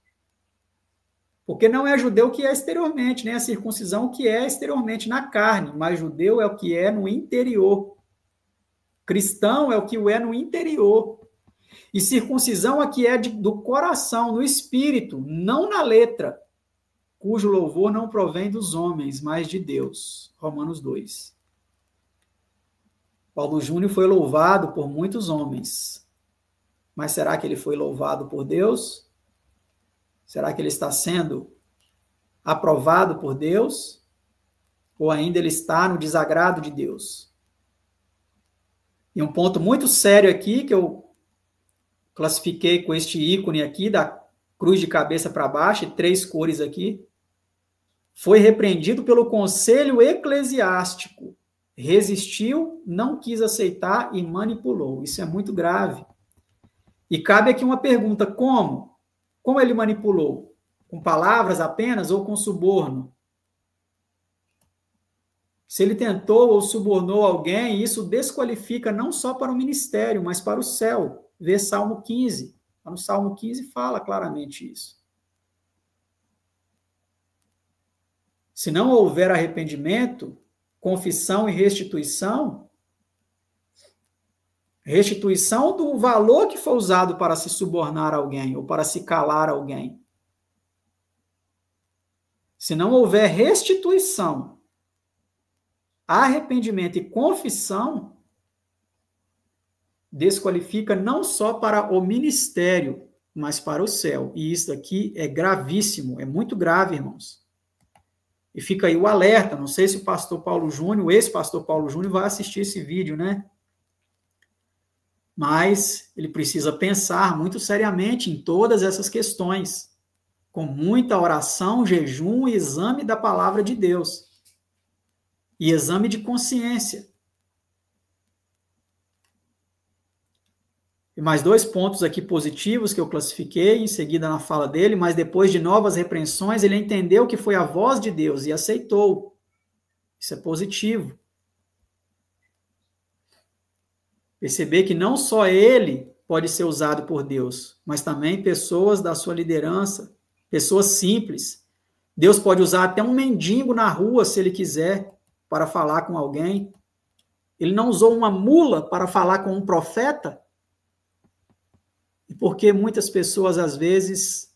Porque não é judeu que é exteriormente, nem a circuncisão que é exteriormente na carne, mas judeu é o que é no interior. Cristão é o que o é no interior. E circuncisão é que é do coração, no espírito, não na letra, cujo louvor não provém dos homens, mas de Deus. Romanos 2. Paulo Júnior foi louvado por muitos homens, mas será que ele foi louvado por Deus? Será que ele está sendo aprovado por Deus? Ou ainda ele está no desagrado de Deus? E um ponto muito sério aqui, que eu classifiquei com este ícone aqui, da cruz de cabeça para baixo, e 3 cores aqui, foi repreendido pelo conselho eclesiástico. Resistiu, não quis aceitar e manipulou. Isso é muito grave. E cabe aqui uma pergunta: como? Como ele manipulou? Com palavras apenas ou com suborno? Se ele tentou ou subornou alguém, isso desqualifica não só para o ministério, mas para o céu. Vê Salmo 15. No Salmo 15 fala claramente isso. Se não houver arrependimento, confissão e restituição do valor que foi usado para se subornar alguém ou para se calar alguém. Se não houver restituição, arrependimento e confissão, desqualifica não só para o ministério, mas para o céu. E isso aqui é gravíssimo, é muito grave, irmãos. E fica aí o alerta, não sei se o pastor Paulo Júnior, o ex-pastor Paulo Júnior, vai assistir esse vídeo, né? Mas ele precisa pensar muito seriamente em todas essas questões. com muita oração, jejum e exame da palavra de Deus. E exame de consciência. E mais 2 pontos aqui positivos que eu classifiquei em seguida na fala dele, mas depois de novas repreensões, ele entendeu que foi a voz de Deus e aceitou. Isso é positivo. Perceber que não só ele pode ser usado por Deus, mas também pessoas da sua liderança, pessoas simples. Deus pode usar até um mendigo na rua, se ele quiser, para falar com alguém. Ele não usou uma mula para falar com um profeta? E porque muitas pessoas, às vezes,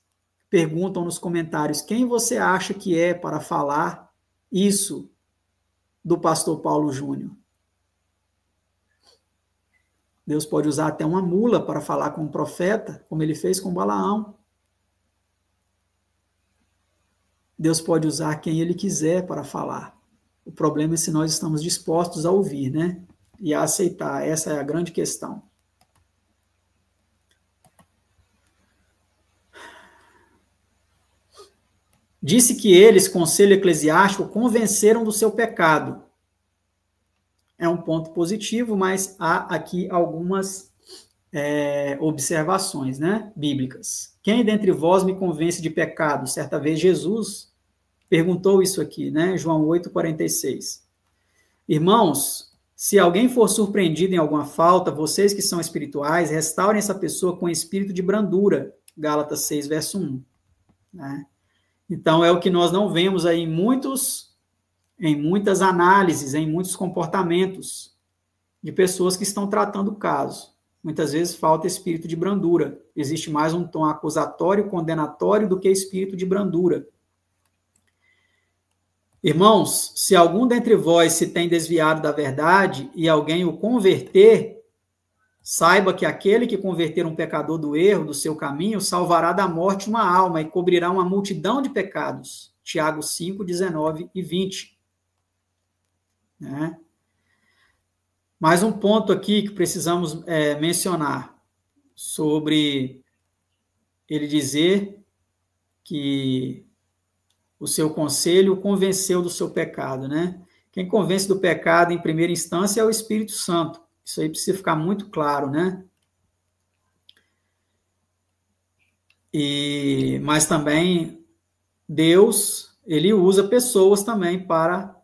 perguntam nos comentários, quem você acha que é para falar isso do pastor Paulo Júnior? Deus pode usar até uma mula para falar com um profeta, como ele fez com Balaão. Deus pode usar quem ele quiser para falar. O problema é se nós estamos dispostos a ouvir, né? E a aceitar. Essa é a grande questão. Disse que eles, conselho eclesiástico, convenceram do seu pecado. É um ponto positivo, mas há aqui algumas observações, né, bíblicas. Quem dentre vós me convence de pecado? Certa vez Jesus perguntou isso aqui, né, João 8,46. Irmãos, se alguém for surpreendido em alguma falta, vocês que são espirituais, restaurem essa pessoa com espírito de brandura. Gálatas 6, verso 1. Né? Então, é o que nós não vemos aí em muitas análises, em muitos comportamentos de pessoas que estão tratando o caso. Muitas vezes falta espírito de brandura. Existe mais um tom acusatório, condenatório do que espírito de brandura. Irmãos, se algum dentre vós se tem desviado da verdade e alguém o converter, saiba que aquele que converter um pecador do erro, do seu caminho, salvará da morte uma alma e cobrirá uma multidão de pecados. Tiago 5, 19 e 20. Né? Mais um ponto aqui que precisamos mencionar sobre ele dizer que o seu conselho o convenceu do seu pecado, né? Quem convence do pecado em primeira instância é o Espírito Santo. Isso aí precisa ficar muito claro, né? Mas também Deus, ele usa pessoas também para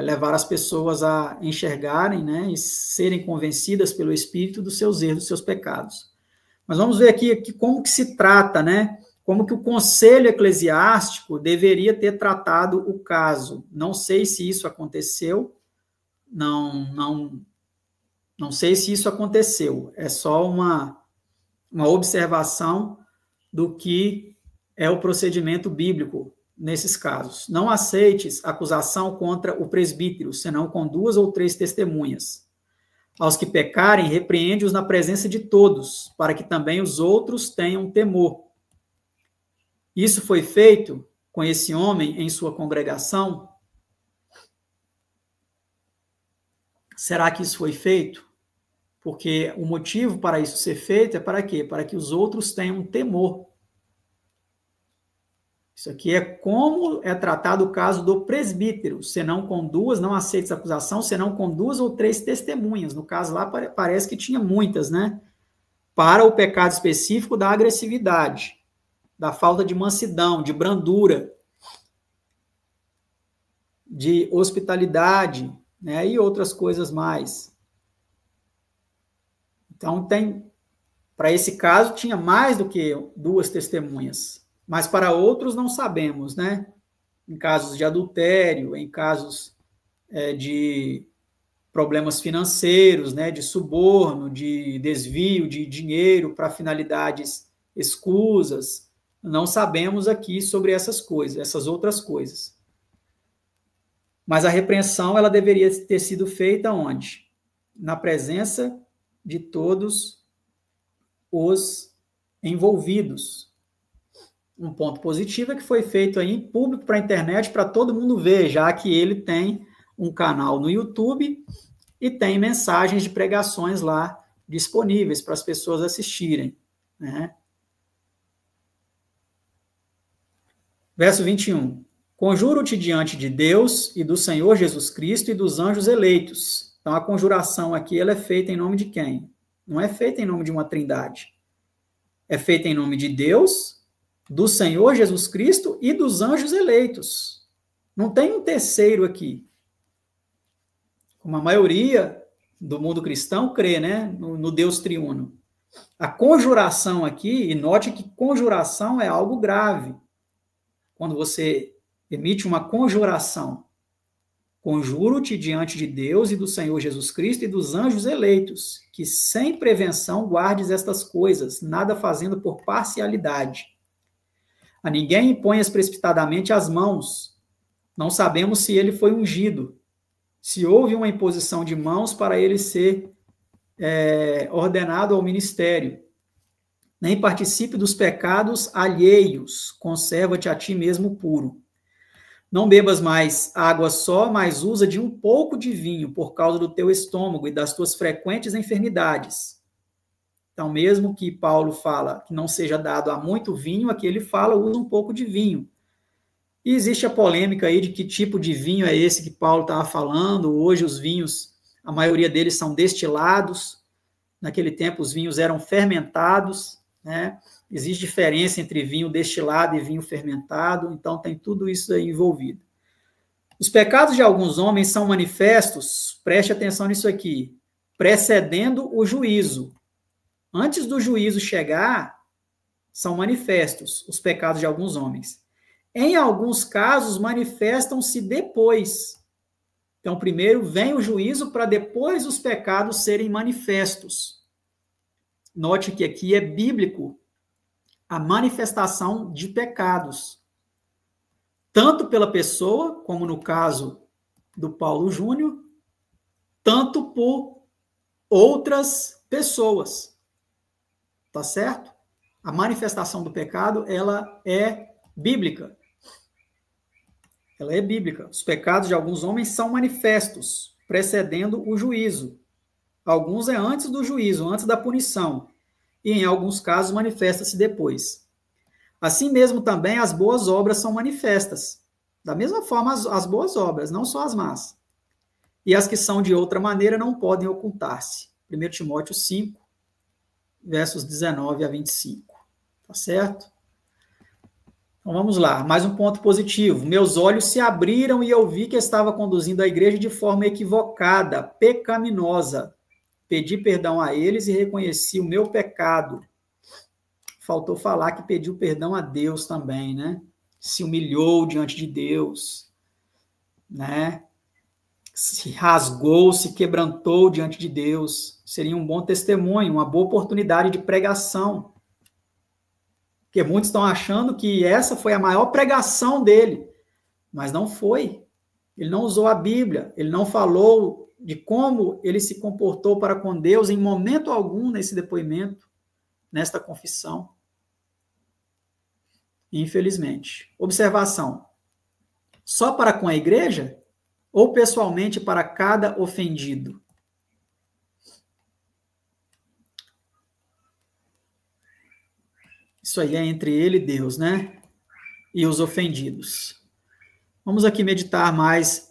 levar as pessoas a enxergarem, né, e serem convencidas pelo Espírito dos seus erros, dos seus pecados. Mas vamos ver aqui como que se trata, né, como que o conselho eclesiástico deveria ter tratado o caso. Não sei se isso aconteceu, não sei se isso aconteceu, é só uma observação do que é o procedimento bíblico nesses casos. Não aceites acusação contra o presbítero, senão com 2 ou 3 testemunhas. Aos que pecarem, repreende-os na presença de todos, para que também os outros tenham temor. Isso foi feito com esse homem em sua congregação? Será que isso foi feito? Porque o motivo para isso ser feito é para quê? Para que os outros tenham temor. Isso aqui é como é tratado o caso do presbítero, senão com 2, não aceites acusação, senão com 2 ou 3 testemunhas. No caso lá, parece que tinha muitas, né? Para o pecado específico da agressividade, da falta de mansidão, de brandura, de hospitalidade, né? E outras coisas mais. Então, para esse caso, tinha mais do que 2 testemunhas. Mas para outros não sabemos, né? Em casos de adultério, em casos de problemas financeiros, né? De suborno, de desvio de dinheiro para finalidades escusas. Não sabemos aqui sobre essas coisas, essas outras coisas. Mas a repreensão, ela deveria ter sido feita onde? Na presença de todos os envolvidos. Um ponto positivo é que foi feito aí em público para a internet, para todo mundo ver, já que ele tem um canal no YouTube e tem mensagens de pregações lá disponíveis para as pessoas assistirem, né? Verso 21. Conjuro-te diante de Deus e do Senhor Jesus Cristo e dos anjos eleitos. Então, a conjuração aqui, ela é feita em nome de quem? Não é feita em nome de uma trindade. É feita em nome de Deus, do Senhor Jesus Cristo e dos anjos eleitos. Não tem um terceiro aqui. Como a maioria do mundo cristão crê, né? No Deus triuno. A conjuração aqui, e note que conjuração é algo grave. Quando você emite uma conjuração, conjuro-te diante de Deus e do Senhor Jesus Cristo e dos anjos eleitos, que sem prevenção guardes estas coisas, nada fazendo por parcialidade. A ninguém imponhas precipitadamente as mãos. Não sabemos se ele foi ungido, se houve uma imposição de mãos para ele ser ordenado ao ministério. Nem participe dos pecados alheios, conserva-te a ti mesmo puro. Não bebas mais água só, mas usa de um pouco de vinho, por causa do teu estômago e das tuas frequentes enfermidades. Então, mesmo que Paulo fala que não seja dado a muito vinho, aqui ele fala, usa um pouco de vinho. E existe a polêmica aí de que tipo de vinho é esse que Paulo estava falando. Hoje os vinhos, a maioria deles são destilados. Naquele tempo os vinhos eram fermentados, né? Existe diferença entre vinho destilado e vinho fermentado, então tem tudo isso aí envolvido. Os pecados de alguns homens são manifestos, preste atenção nisso aqui, precedendo o juízo. Antes do juízo chegar, são manifestos os pecados de alguns homens. Em alguns casos, manifestam-se depois. Então, primeiro vem o juízo para depois os pecados serem manifestos. Note que aqui é bíblico a manifestação de pecados, tanto pela pessoa, como no caso do Paulo Júnior, tanto por outras pessoas. Tá certo? A manifestação do pecado, ela é bíblica. Ela é bíblica. Os pecados de alguns homens são manifestos, precedendo o juízo. Alguns é antes do juízo, antes da punição. E em alguns casos manifesta-se depois. Assim mesmo também as boas obras são manifestas. Da mesma forma as boas obras, não só as más. E as que são de outra maneira não podem ocultar-se. 1 Timóteo 5, versos 19 a 25. Tá certo? Então vamos lá, mais um ponto positivo. Meus olhos se abriram e eu vi que estava conduzindo a igreja de forma equivocada, pecaminosa. Pedi perdão a eles e reconheci o meu pecado. Faltou falar que pediu perdão a Deus também, né? Se humilhou diante de Deus, né? Se rasgou, se quebrantou diante de Deus. Seria um bom testemunho, uma boa oportunidade de pregação. Porque muitos estão achando que essa foi a maior pregação dele, mas não foi. Ele não usou a Bíblia, ele não falou de como ele se comportou para com Deus em momento algum nesse depoimento, nesta confissão. Infelizmente. Observação. Só para com a igreja ou pessoalmente para cada ofendido? Isso aí é entre ele e Deus, né? E os ofendidos. Vamos aqui meditar mais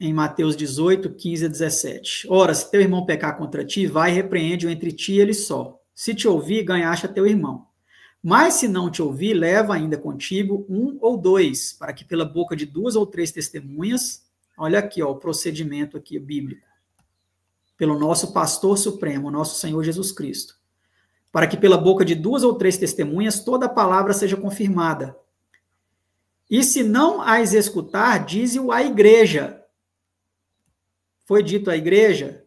em Mateus 18, 15 a 17. Ora, se teu irmão pecar contra ti, vai e repreende-o entre ti e ele só. Se te ouvir, ganhaste a teu irmão. Mas se não te ouvir, leva ainda contigo um ou dois, para que pela boca de 2 ou 3 testemunhas, olha aqui, ó, o procedimento aqui bíblico, pelo nosso pastor supremo, nosso Senhor Jesus Cristo, para que pela boca de 2 ou 3 testemunhas toda a palavra seja confirmada. E se não as escutar, dize-o à igreja. Foi dito à igreja,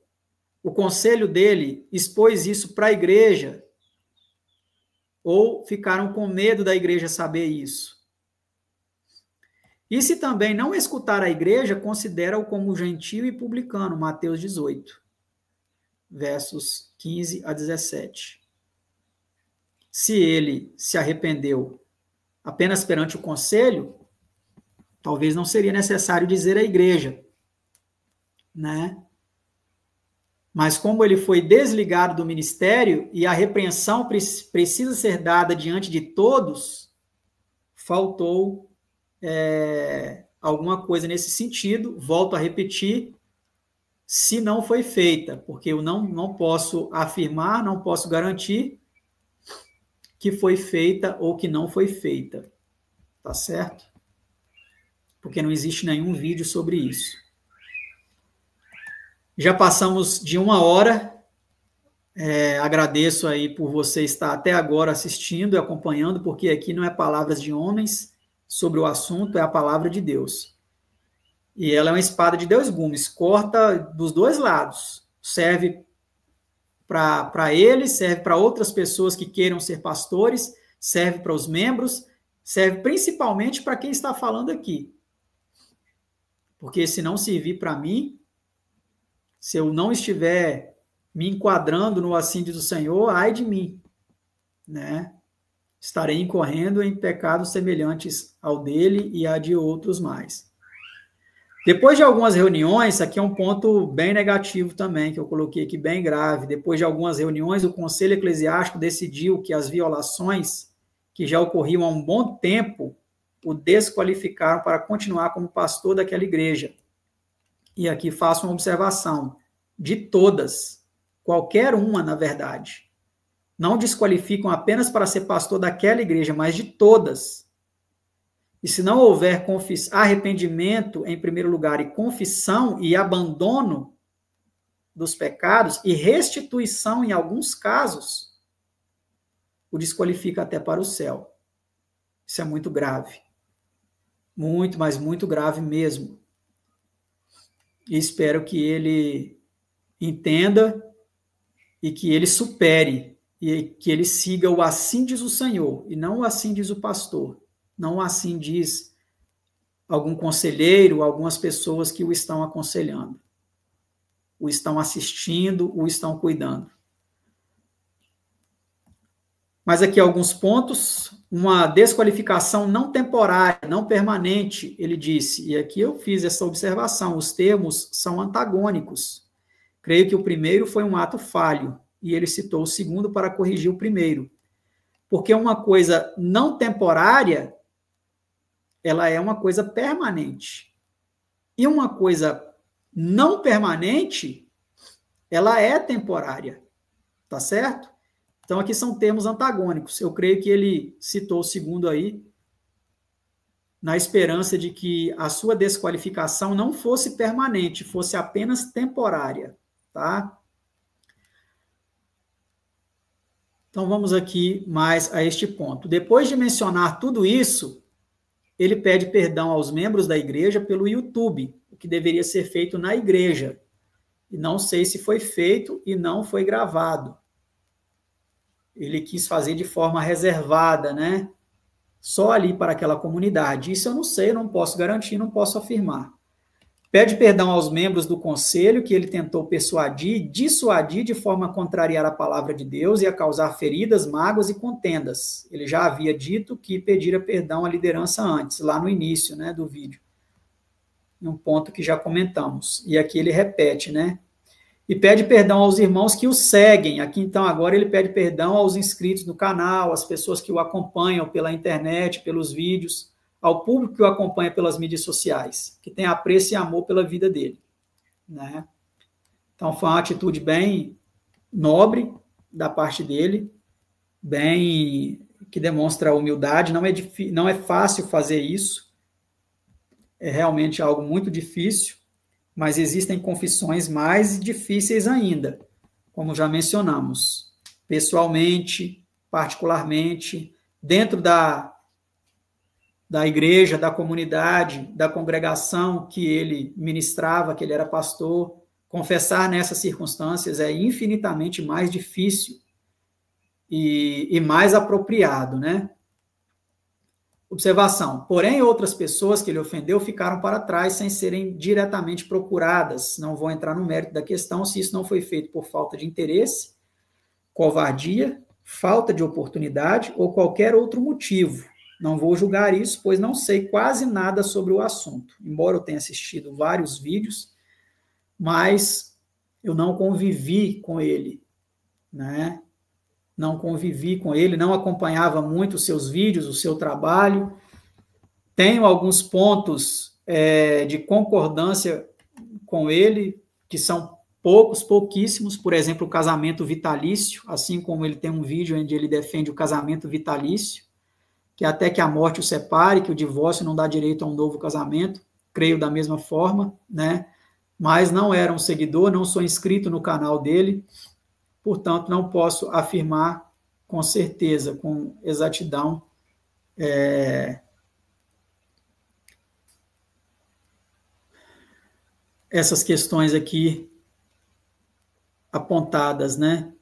o conselho dele expôs isso para a igreja, ou ficaram com medo da igreja saber isso. E se também não escutar a igreja, considera-o como gentio e publicano, Mateus 18, versos 15 a 17. Se ele se arrependeu apenas perante o conselho, talvez não seria necessário dizer à igreja, né? Mas como ele foi desligado do ministério e a repreensão precisa ser dada diante de todos, faltou alguma coisa nesse sentido. Volto a repetir, se não foi feita, porque eu não posso afirmar, não posso garantir que foi feita ou que não foi feita, tá certo? Porque não existe nenhum vídeo sobre isso. Já passamos de 1 hora, agradeço aí por você estar até agora assistindo e acompanhando, porque aqui não é palavras de homens sobre o assunto, é a palavra de Deus. E ela é uma espada de 2 gumes, corta dos 2 lados, serve para ele, serve para outras pessoas que queiram ser pastores, serve para os membros, serve principalmente para quem está falando aqui. Porque se não servir para mim, se eu não estiver me enquadrando no assim diz o Senhor, ai de mim, né? Estarei incorrendo em pecados semelhantes ao dele e a de outros mais. Depois de algumas reuniões, aqui é um ponto bem negativo também, que eu coloquei aqui bem grave. Depois de algumas reuniões, o Conselho Eclesiástico decidiu que as violações que já ocorriam há um bom tempo o desqualificaram para continuar como pastor daquela igreja. E aqui faço uma observação. De todas, qualquer uma, na verdade, não desqualificam apenas para ser pastor daquela igreja, mas de todas. E se não houver arrependimento, em primeiro lugar, e confissão e abandono dos pecados e restituição em alguns casos, o desqualifica até para o céu. Isso é muito grave. Muito, mas muito grave mesmo. E espero que ele entenda e que ele supere e que ele siga o assim diz o Senhor e não o assim diz o pastor. Não assim diz algum conselheiro, algumas pessoas que o estão aconselhando, o estão assistindo, o estão cuidando. Mas aqui alguns pontos. Uma desqualificação não temporária, não permanente, ele disse. E aqui eu fiz essa observação. Os termos são antagônicos. Creio que o primeiro foi um ato falho, e ele citou o segundo para corrigir o primeiro. Porque uma coisa não temporária, ela é uma coisa permanente. E uma coisa não permanente, ela é temporária. Tá certo? Então, aqui são termos antagônicos. Eu creio que ele citou o segundo aí, na esperança de que a sua desqualificação não fosse permanente, fosse apenas temporária. Tá? Então, vamos aqui mais a este ponto. Depois de mencionar tudo isso, ele pede perdão aos membros da igreja pelo YouTube, o que deveria ser feito na igreja. E não sei se foi feito e não foi gravado. Ele quis fazer de forma reservada, né? Só ali para aquela comunidade. Isso eu não sei, não posso garantir, não posso afirmar. Pede perdão aos membros do conselho que ele tentou persuadir, dissuadir de forma a contrariar a palavra de Deus e a causar feridas, mágoas e contendas. Ele já havia dito que pedira perdão à liderança antes, lá no início, né, do vídeo. Um ponto que já comentamos. E aqui ele repete, né? E pede perdão aos irmãos que o seguem. Aqui, então, agora ele pede perdão aos inscritos no canal, às pessoas que o acompanham pela internet, pelos vídeos, ao público que o acompanha pelas mídias sociais, que tem apreço e amor pela vida dele. Né? Então, foi uma atitude bem nobre da parte dele, bem que demonstra humildade. Não é fácil fazer isso, é realmente algo muito difícil, mas existem confissões mais difíceis ainda, como já mencionamos, pessoalmente, particularmente, dentro da igreja, da comunidade, da congregação que ele ministrava, que ele era pastor. Confessar nessas circunstâncias é infinitamente mais difícil e mais apropriado, né? Observação. Porém, outras pessoas que ele ofendeu ficaram para trás sem serem diretamente procuradas. Não vou entrar no mérito da questão se isso não foi feito por falta de interesse, covardia, falta de oportunidade ou qualquer outro motivo. Não vou julgar isso, pois não sei quase nada sobre o assunto. Embora eu tenha assistido vários vídeos, mas eu não convivi com ele, né? Não convivi com ele, não acompanhava muito os seus vídeos, o seu trabalho, Tenho alguns pontos de concordância com ele, que são pouquíssimos, por exemplo, o casamento vitalício, assim como ele tem um vídeo onde ele defende o casamento vitalício, que até que a morte o separe, que o divórcio não dá direito a um novo casamento, creio da mesma forma, né? Mas não era um seguidor, não sou inscrito no canal dele, portanto, não posso afirmar com certeza, com exatidão, essas questões aqui apontadas, né?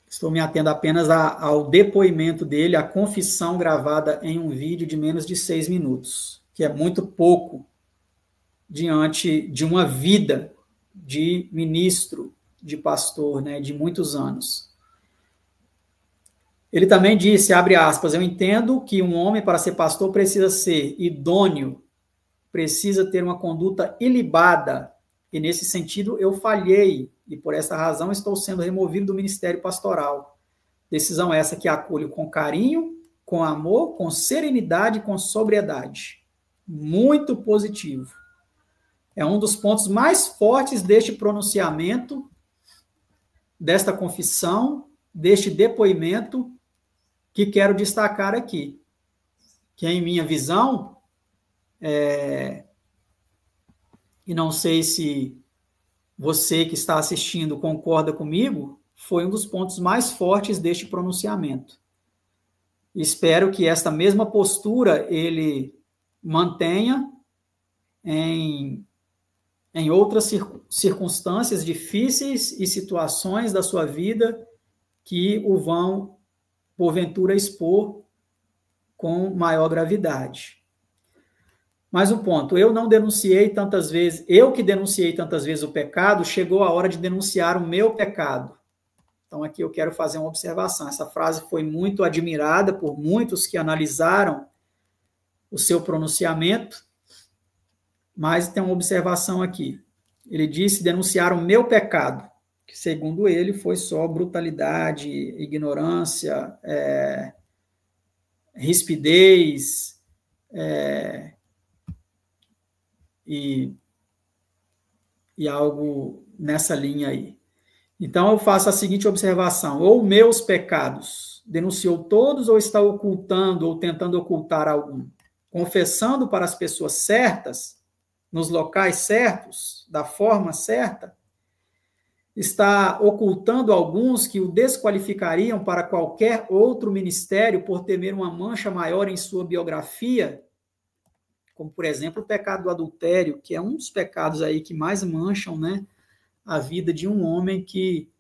Estou me atendo apenas ao depoimento dele, à confissão gravada em um vídeo de menos de 6 minutos, que é muito pouco diante de uma vida de ministro, de pastor, né, de muitos anos. Ele também disse, abre aspas, eu entendo que um homem, para ser pastor, precisa ser idôneo, precisa ter uma conduta ilibada, e nesse sentido eu falhei, e por essa razão estou sendo removido do ministério pastoral. Decisão essa que acolho com carinho, com amor, com serenidade e com sobriedade. Muito positivo. É um dos pontos mais fortes deste pronunciamento, desta confissão, deste depoimento, que quero destacar aqui. Que em minha visão, e não sei se você que está assistindo concorda comigo, foi um dos pontos mais fortes deste pronunciamento. Espero que esta mesma postura ele mantenha em outras circunstâncias difíceis e situações da sua vida que o vão, porventura, expor com maior gravidade. Mais um ponto, eu que denunciei tantas vezes o pecado, chegou a hora de denunciar o meu pecado. Então, aqui eu quero fazer uma observação. Essa frase foi muito admirada por muitos que analisaram o seu pronunciamento, mas tem uma observação aqui. Ele disse denunciar o meu pecado, que segundo ele foi só brutalidade, ignorância, rispidez, e algo nessa linha aí. Então, eu faço a seguinte observação, ou meus pecados, denunciou todos ou está ocultando ou tentando ocultar algum? Confessando para as pessoas certas, nos locais certos, da forma certa, está ocultando alguns que o desqualificariam para qualquer outro ministério por temer uma mancha maior em sua biografia, como, por exemplo, o pecado do adultério, que é um dos pecados aí que mais mancham, né, a vida de um homem que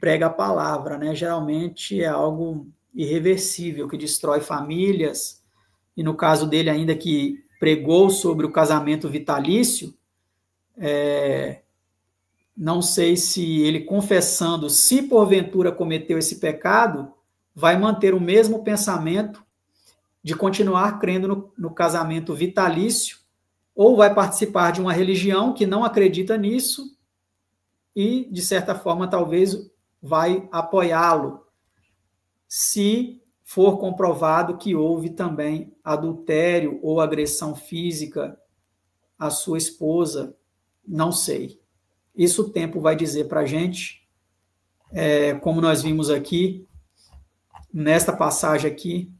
prega a palavra, né? Geralmente é algo irreversível, que destrói famílias, e no caso dele ainda que pregou sobre o casamento vitalício, não sei se ele confessando, se porventura cometeu esse pecado, vai manter o mesmo pensamento de continuar crendo no casamento vitalício, ou vai participar de uma religião que não acredita nisso e, de certa forma, talvez vai apoiá-lo, se for comprovado que houve também adultério ou agressão física à sua esposa, não sei. Isso o tempo vai dizer para a gente, como nós vimos aqui, nesta passagem aqui,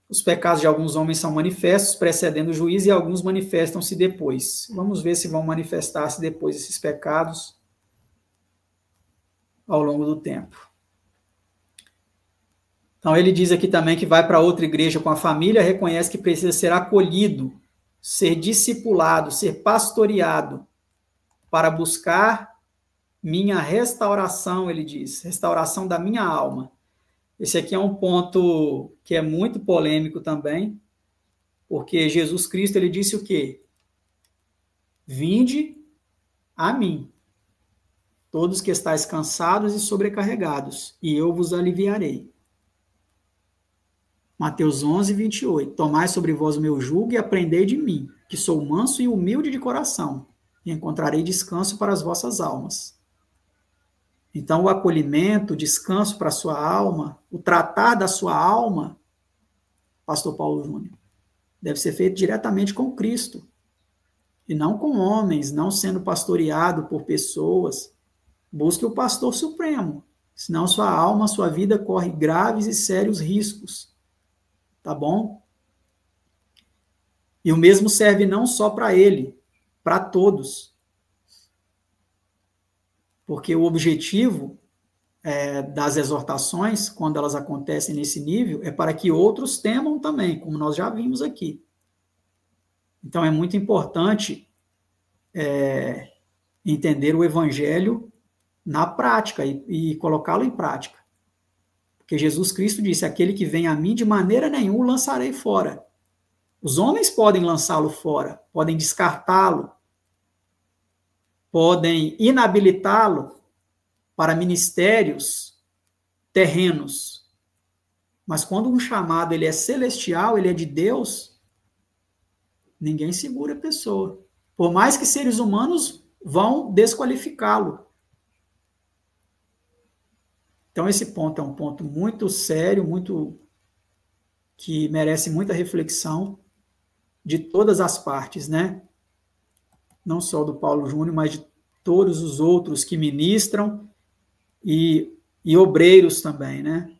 os pecados de alguns homens são manifestos, precedendo o juízo, e alguns manifestam-se depois. Vamos ver se vão manifestar-se depois esses pecados ao longo do tempo. Então, ele diz aqui também que vai para outra igreja com a família, reconhece que precisa ser acolhido, ser discipulado, ser pastoreado, para buscar minha restauração, ele diz, restauração da minha alma. Esse aqui é um ponto que é muito polêmico também, porque Jesus Cristo, ele disse o quê? Vinde a mim, todos que estáis cansados e sobrecarregados, e eu vos aliviarei. Mateus 11, 28. Tomai sobre vós o meu jugo e aprendei de mim, que sou manso e humilde de coração, e encontrarei descanso para as vossas almas. Então, o acolhimento, o descanso para a sua alma, o tratar da sua alma, pastor Paulo Júnior. Deve ser feito diretamente com Cristo, e não com homens, não sendo pastoreado por pessoas. Busque o pastor supremo, senão sua alma, sua vida corre graves e sérios riscos. Tá bom? E o mesmo serve não só para ele, para todos. Porque o objetivo das exortações, quando elas acontecem nesse nível, é para que outros temam também, como nós já vimos aqui. Então, é muito importante entender o evangelho na prática e colocá-lo em prática. Porque Jesus Cristo disse, aquele que vem a mim, de maneira nenhuma o lançarei fora. Os homens podem lançá-lo fora, podem descartá-lo, podem inabilitá-lo para ministérios terrenos. Mas quando um chamado ele é celestial, ele é de Deus, ninguém segura a pessoa. Por mais que seres humanos vão desqualificá-lo. Então, esse ponto é um ponto muito sério, que merece muita reflexão de todas as partes, né? Não só do Paulo Júnior, mas de todos os outros que ministram e obreiros também, né?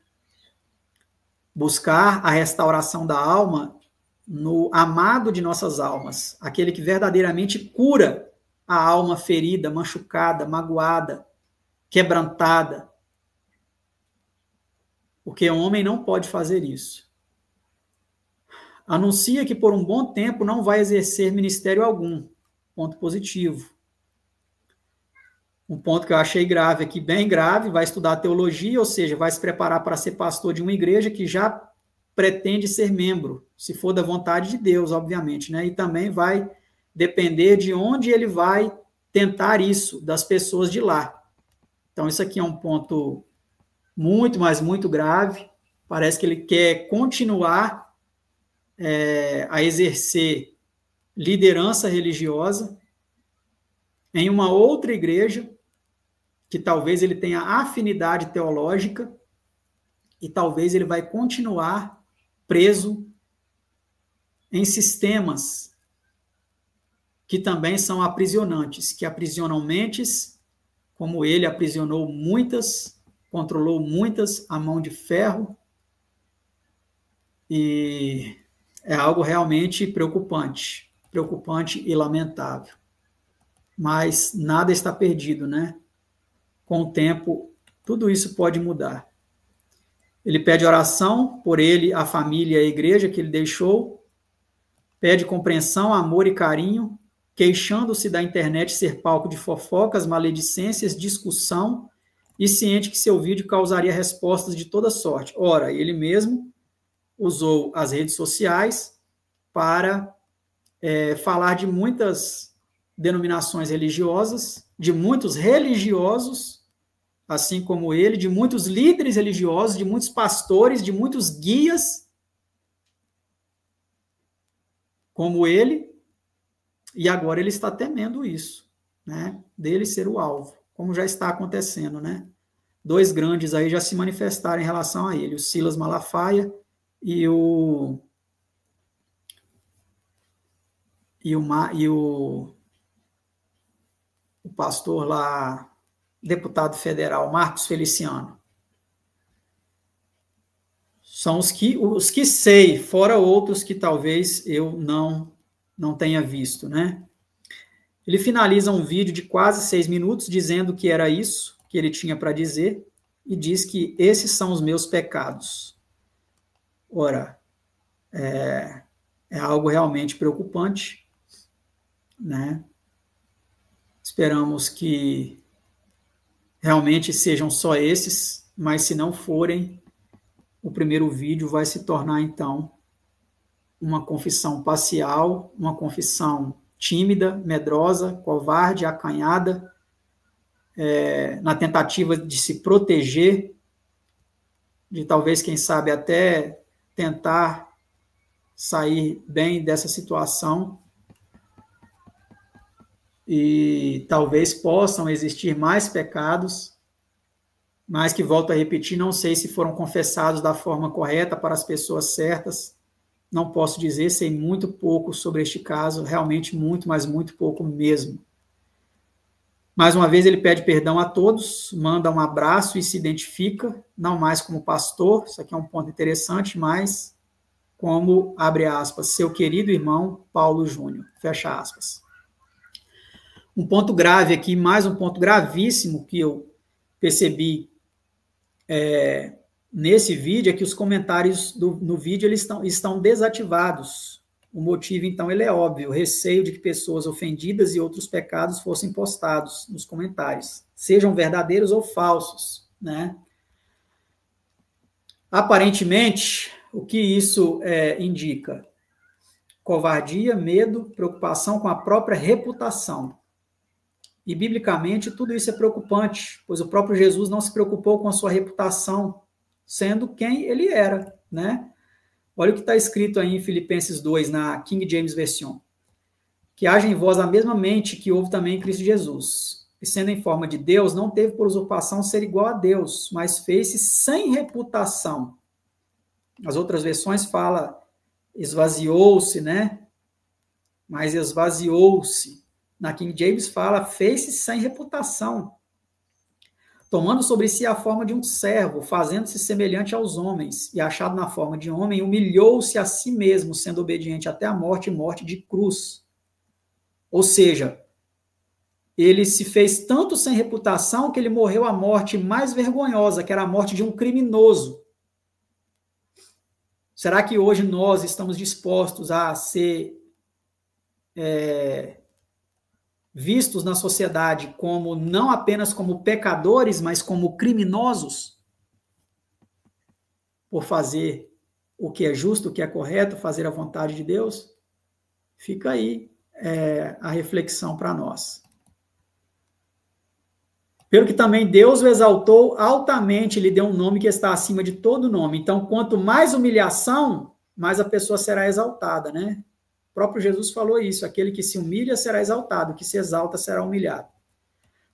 Buscar a restauração da alma no amado de nossas almas, aquele que verdadeiramente cura a alma ferida, machucada, magoada, quebrantada. Porque o homem não pode fazer isso. Anuncia que por um bom tempo não vai exercer ministério algum. Ponto positivo. Um ponto que eu achei grave aqui, bem grave, vai estudar teologia, ou seja, vai se preparar para ser pastor de uma igreja que já pretende ser membro, se for da vontade de Deus, obviamente, né? E também vai depender de onde ele vai tentar isso, das pessoas de lá. Então, isso aqui é um ponto muito, mas muito grave. Parece que ele quer continuar a exercer liderança religiosa em uma outra igreja, que talvez ele tenha afinidade teológica, e talvez ele vai continuar preso em sistemas que também são aprisionantes, que aprisionam mentes, como ele aprisionou muitas, controlou muitas a mão de ferro, e é algo realmente preocupante e lamentável. Mas nada está perdido, né? Com o tempo, tudo isso pode mudar. Ele pede oração por ele, a família e a igreja que ele deixou, pede compreensão, amor e carinho, queixando-se da internet ser palco de fofocas, maledicências, discussão, e ciente que seu vídeo causaria respostas de toda sorte. Ora, ele mesmo usou as redes sociais para falar de muitas denominações religiosas, de muitos religiosos, assim como ele, de muitos líderes religiosos, de muitos pastores, de muitos guias, como ele, e agora ele está temendo isso, né, dele ser o alvo, como já está acontecendo, né? 2 grandes aí já se manifestaram em relação a ele, o Silas Malafaia e o pastor lá, deputado federal, Marcos Feliciano. São os que sei, fora outros que talvez eu não tenha visto, né? Ele finaliza um vídeo de quase 6 minutos, dizendo que era isso que ele tinha para dizer, e diz que esses são os meus pecados. Ora, é algo realmente preocupante, né? Esperamos que realmente sejam só esses, mas se não forem, o primeiro vídeo vai se tornar, então, uma confissão parcial, uma confissão tímida, medrosa, covarde, acanhada, na tentativa de se proteger, de talvez, quem sabe, até tentar sair bem dessa situação, e talvez possam existir mais pecados, mas que, volto a repetir, não sei se foram confessados da forma correta para as pessoas certas, não posso dizer, sei muito pouco sobre este caso, realmente muito, mas muito pouco mesmo. Mais uma vez, ele pede perdão a todos, manda um abraço e se identifica, não mais como pastor, isso aqui é um ponto interessante, mas como, abre aspas, seu querido irmão Paulo Júnior, fecha aspas. Um ponto grave aqui, mais um ponto gravíssimo que eu percebi nesse vídeo, é que os comentários no vídeo eles estão desativados. O motivo, então, ele é óbvio, o receio de que pessoas ofendidas e outros pecados fossem postados nos comentários, sejam verdadeiros ou falsos, né? Aparentemente, o que isso indica? Covardia, medo, preocupação com a própria reputação. E, biblicamente, tudo isso é preocupante, pois o próprio Jesus não se preocupou com a sua reputação, sendo quem ele era, né? Olha o que está escrito aí em Filipenses 2, na King James Version. Que haja em vós a mesma mente que houve também em Cristo Jesus, que sendo em forma de Deus, não teve por usurpação ser igual a Deus, mas fez-se sem reputação. As outras versões falam esvaziou-se, né? Mas esvaziou-se. Na King James fala, fez-se sem reputação, tomando sobre si a forma de um servo, fazendo-se semelhante aos homens, e achado na forma de homem, humilhou-se a si mesmo, sendo obediente até a morte e morte de cruz. Ou seja, ele se fez tanto sem reputação que ele morreu a morte mais vergonhosa, que era a morte de um criminoso. Será que hoje nós estamos dispostos a ser vistos na sociedade como não apenas como pecadores, mas como criminosos, por fazer o que é justo, o que é correto, fazer a vontade de Deus? Fica aí a reflexão para nós. Pelo que também Deus o exaltou altamente, lhe deu um nome que está acima de todo nome. Então, quanto mais humilhação, mais a pessoa será exaltada, né? O próprio Jesus falou isso, aquele que se humilha será exaltado, o que se exalta será humilhado.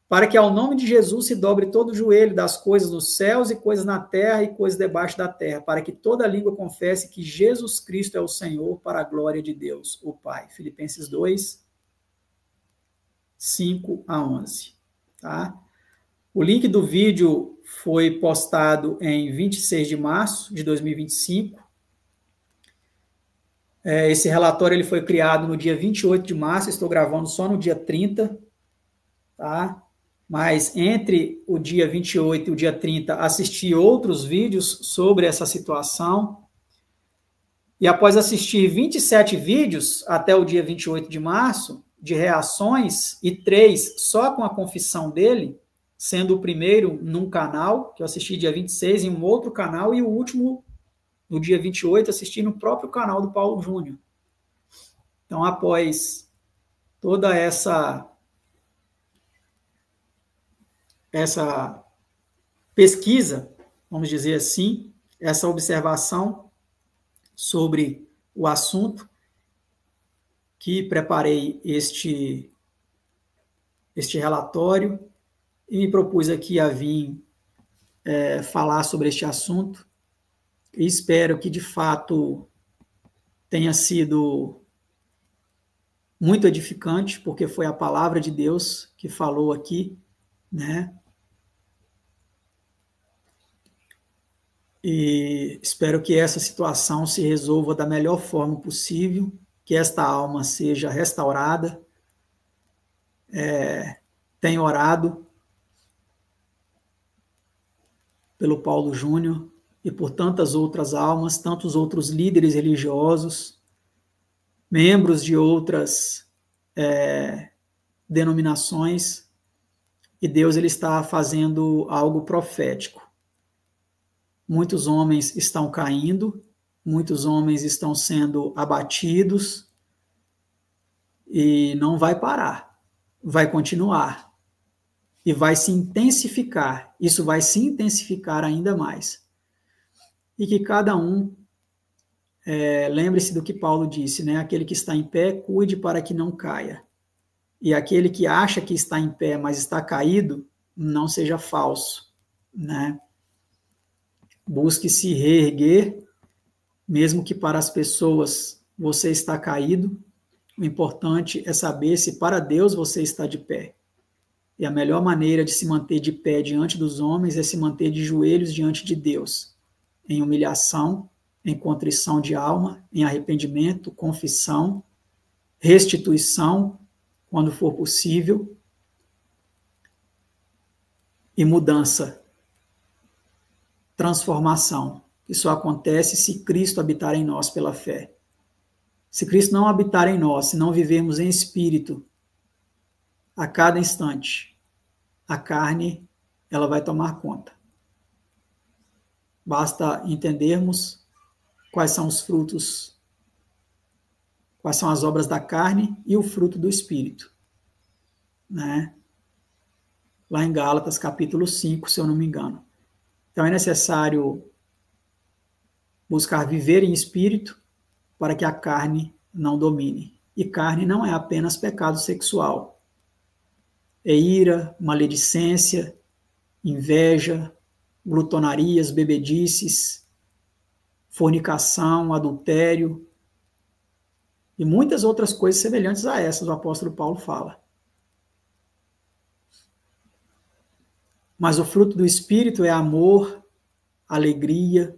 Para que ao nome de Jesus se dobre todo o joelho das coisas nos céus e coisas na terra e coisas debaixo da terra, para que toda língua confesse que Jesus Cristo é o Senhor, para a glória de Deus, o Pai. Filipenses 2, 5 a 11. Tá? O link do vídeo foi postado em 26 de março de 2025. Esse relatório ele foi criado no dia 28 de março, estou gravando só no dia 30, tá? Mas entre o dia 28 e o dia 30, assisti outros vídeos sobre essa situação. E após assistir 27 vídeos até o dia 28 de março, de reações, e 3 só com a confissão dele, sendo o primeiro num canal, que eu assisti dia 26, em um outro canal, e o último, no dia 28, assisti no próprio canal do Paulo Júnior. Então, após toda essa pesquisa, vamos dizer assim, essa observação sobre o assunto, que preparei este relatório e me propus aqui a vir falar sobre este assunto. E espero que, de fato, tenha sido muito edificante, porque foi a palavra de Deus que falou aqui, né? E espero que essa situação se resolva da melhor forma possível, que esta alma seja restaurada. Tenho orado pelo Paulo Júnior e por tantas outras almas, tantos outros líderes religiosos, membros de outras denominações, e Deus ele está fazendo algo profético. Muitos homens estão caindo, muitos homens estão sendo abatidos, e não vai parar, vai continuar, e vai se intensificar, isso vai se intensificar ainda mais. E que cada um lembre-se do que Paulo disse, né? Aquele que está em pé, cuide para que não caia. E aquele que acha que está em pé, mas está caído, não seja falso, né? Busque se reerguer Mesmo que para as pessoas você está caído, o importante é saber se para Deus você está de pé. E a melhor maneira de se manter de pé diante dos homens é se manter de joelhos diante de Deus, em humilhação, em contrição de alma, em arrependimento, confissão, restituição, quando for possível, e mudança, transformação, que só acontece se Cristo habitar em nós pela fé. Se Cristo não habitar em nós, se não vivermos em espírito, a cada instante, a carne, ela vai tomar conta. Basta entendermos quais são os frutos, quais são as obras da carne e o fruto do espírito, né? Lá em Gálatas, capítulo 5, se eu não me engano. Então é necessário buscar viver em espírito para que a carne não domine. E carne não é apenas pecado sexual. É ira, maledicência, inveja, glutonarias, bebedices, fornicação, adultério e muitas outras coisas semelhantes a essas, o apóstolo Paulo fala. Mas o fruto do Espírito é amor, alegria,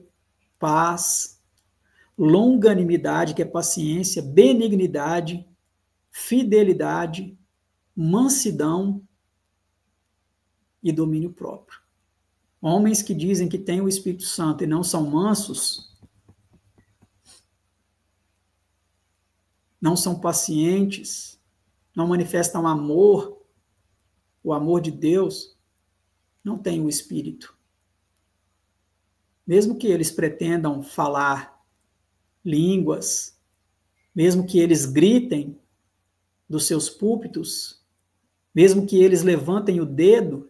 paz, longanimidade, que é paciência, benignidade, fidelidade, mansidão e domínio próprio. Homens que dizem que têm o Espírito Santo e não são mansos, não são pacientes, não manifestam amor, o amor de Deus, não têm o Espírito. Mesmo que eles pretendam falar línguas, mesmo que eles gritem dos seus púlpitos, mesmo que eles levantem o dedo,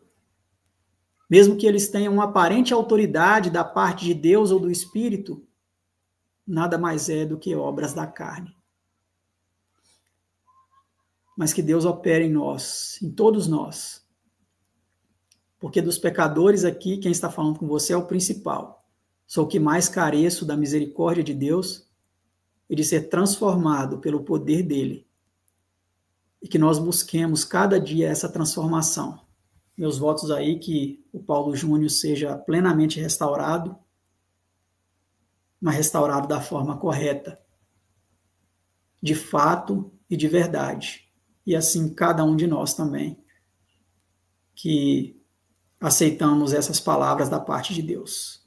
mesmo que eles tenham uma aparente autoridade da parte de Deus ou do Espírito, nada mais é do que obras da carne. Mas que Deus opere em nós, em todos nós. Porque dos pecadores aqui, quem está falando com você é o principal. Sou o que mais careço da misericórdia de Deus e de ser transformado pelo poder dele. E que nós busquemos cada dia essa transformação. Meus votos aí que o Paulo Júnior seja plenamente restaurado, mas restaurado da forma correta, de fato e de verdade. E assim cada um de nós também, que aceitamos essas palavras da parte de Deus.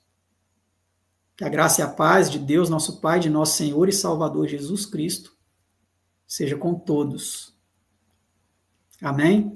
Que a graça e a paz de Deus, nosso Pai, de nosso Senhor e Salvador Jesus Cristo, seja com todos. Amém?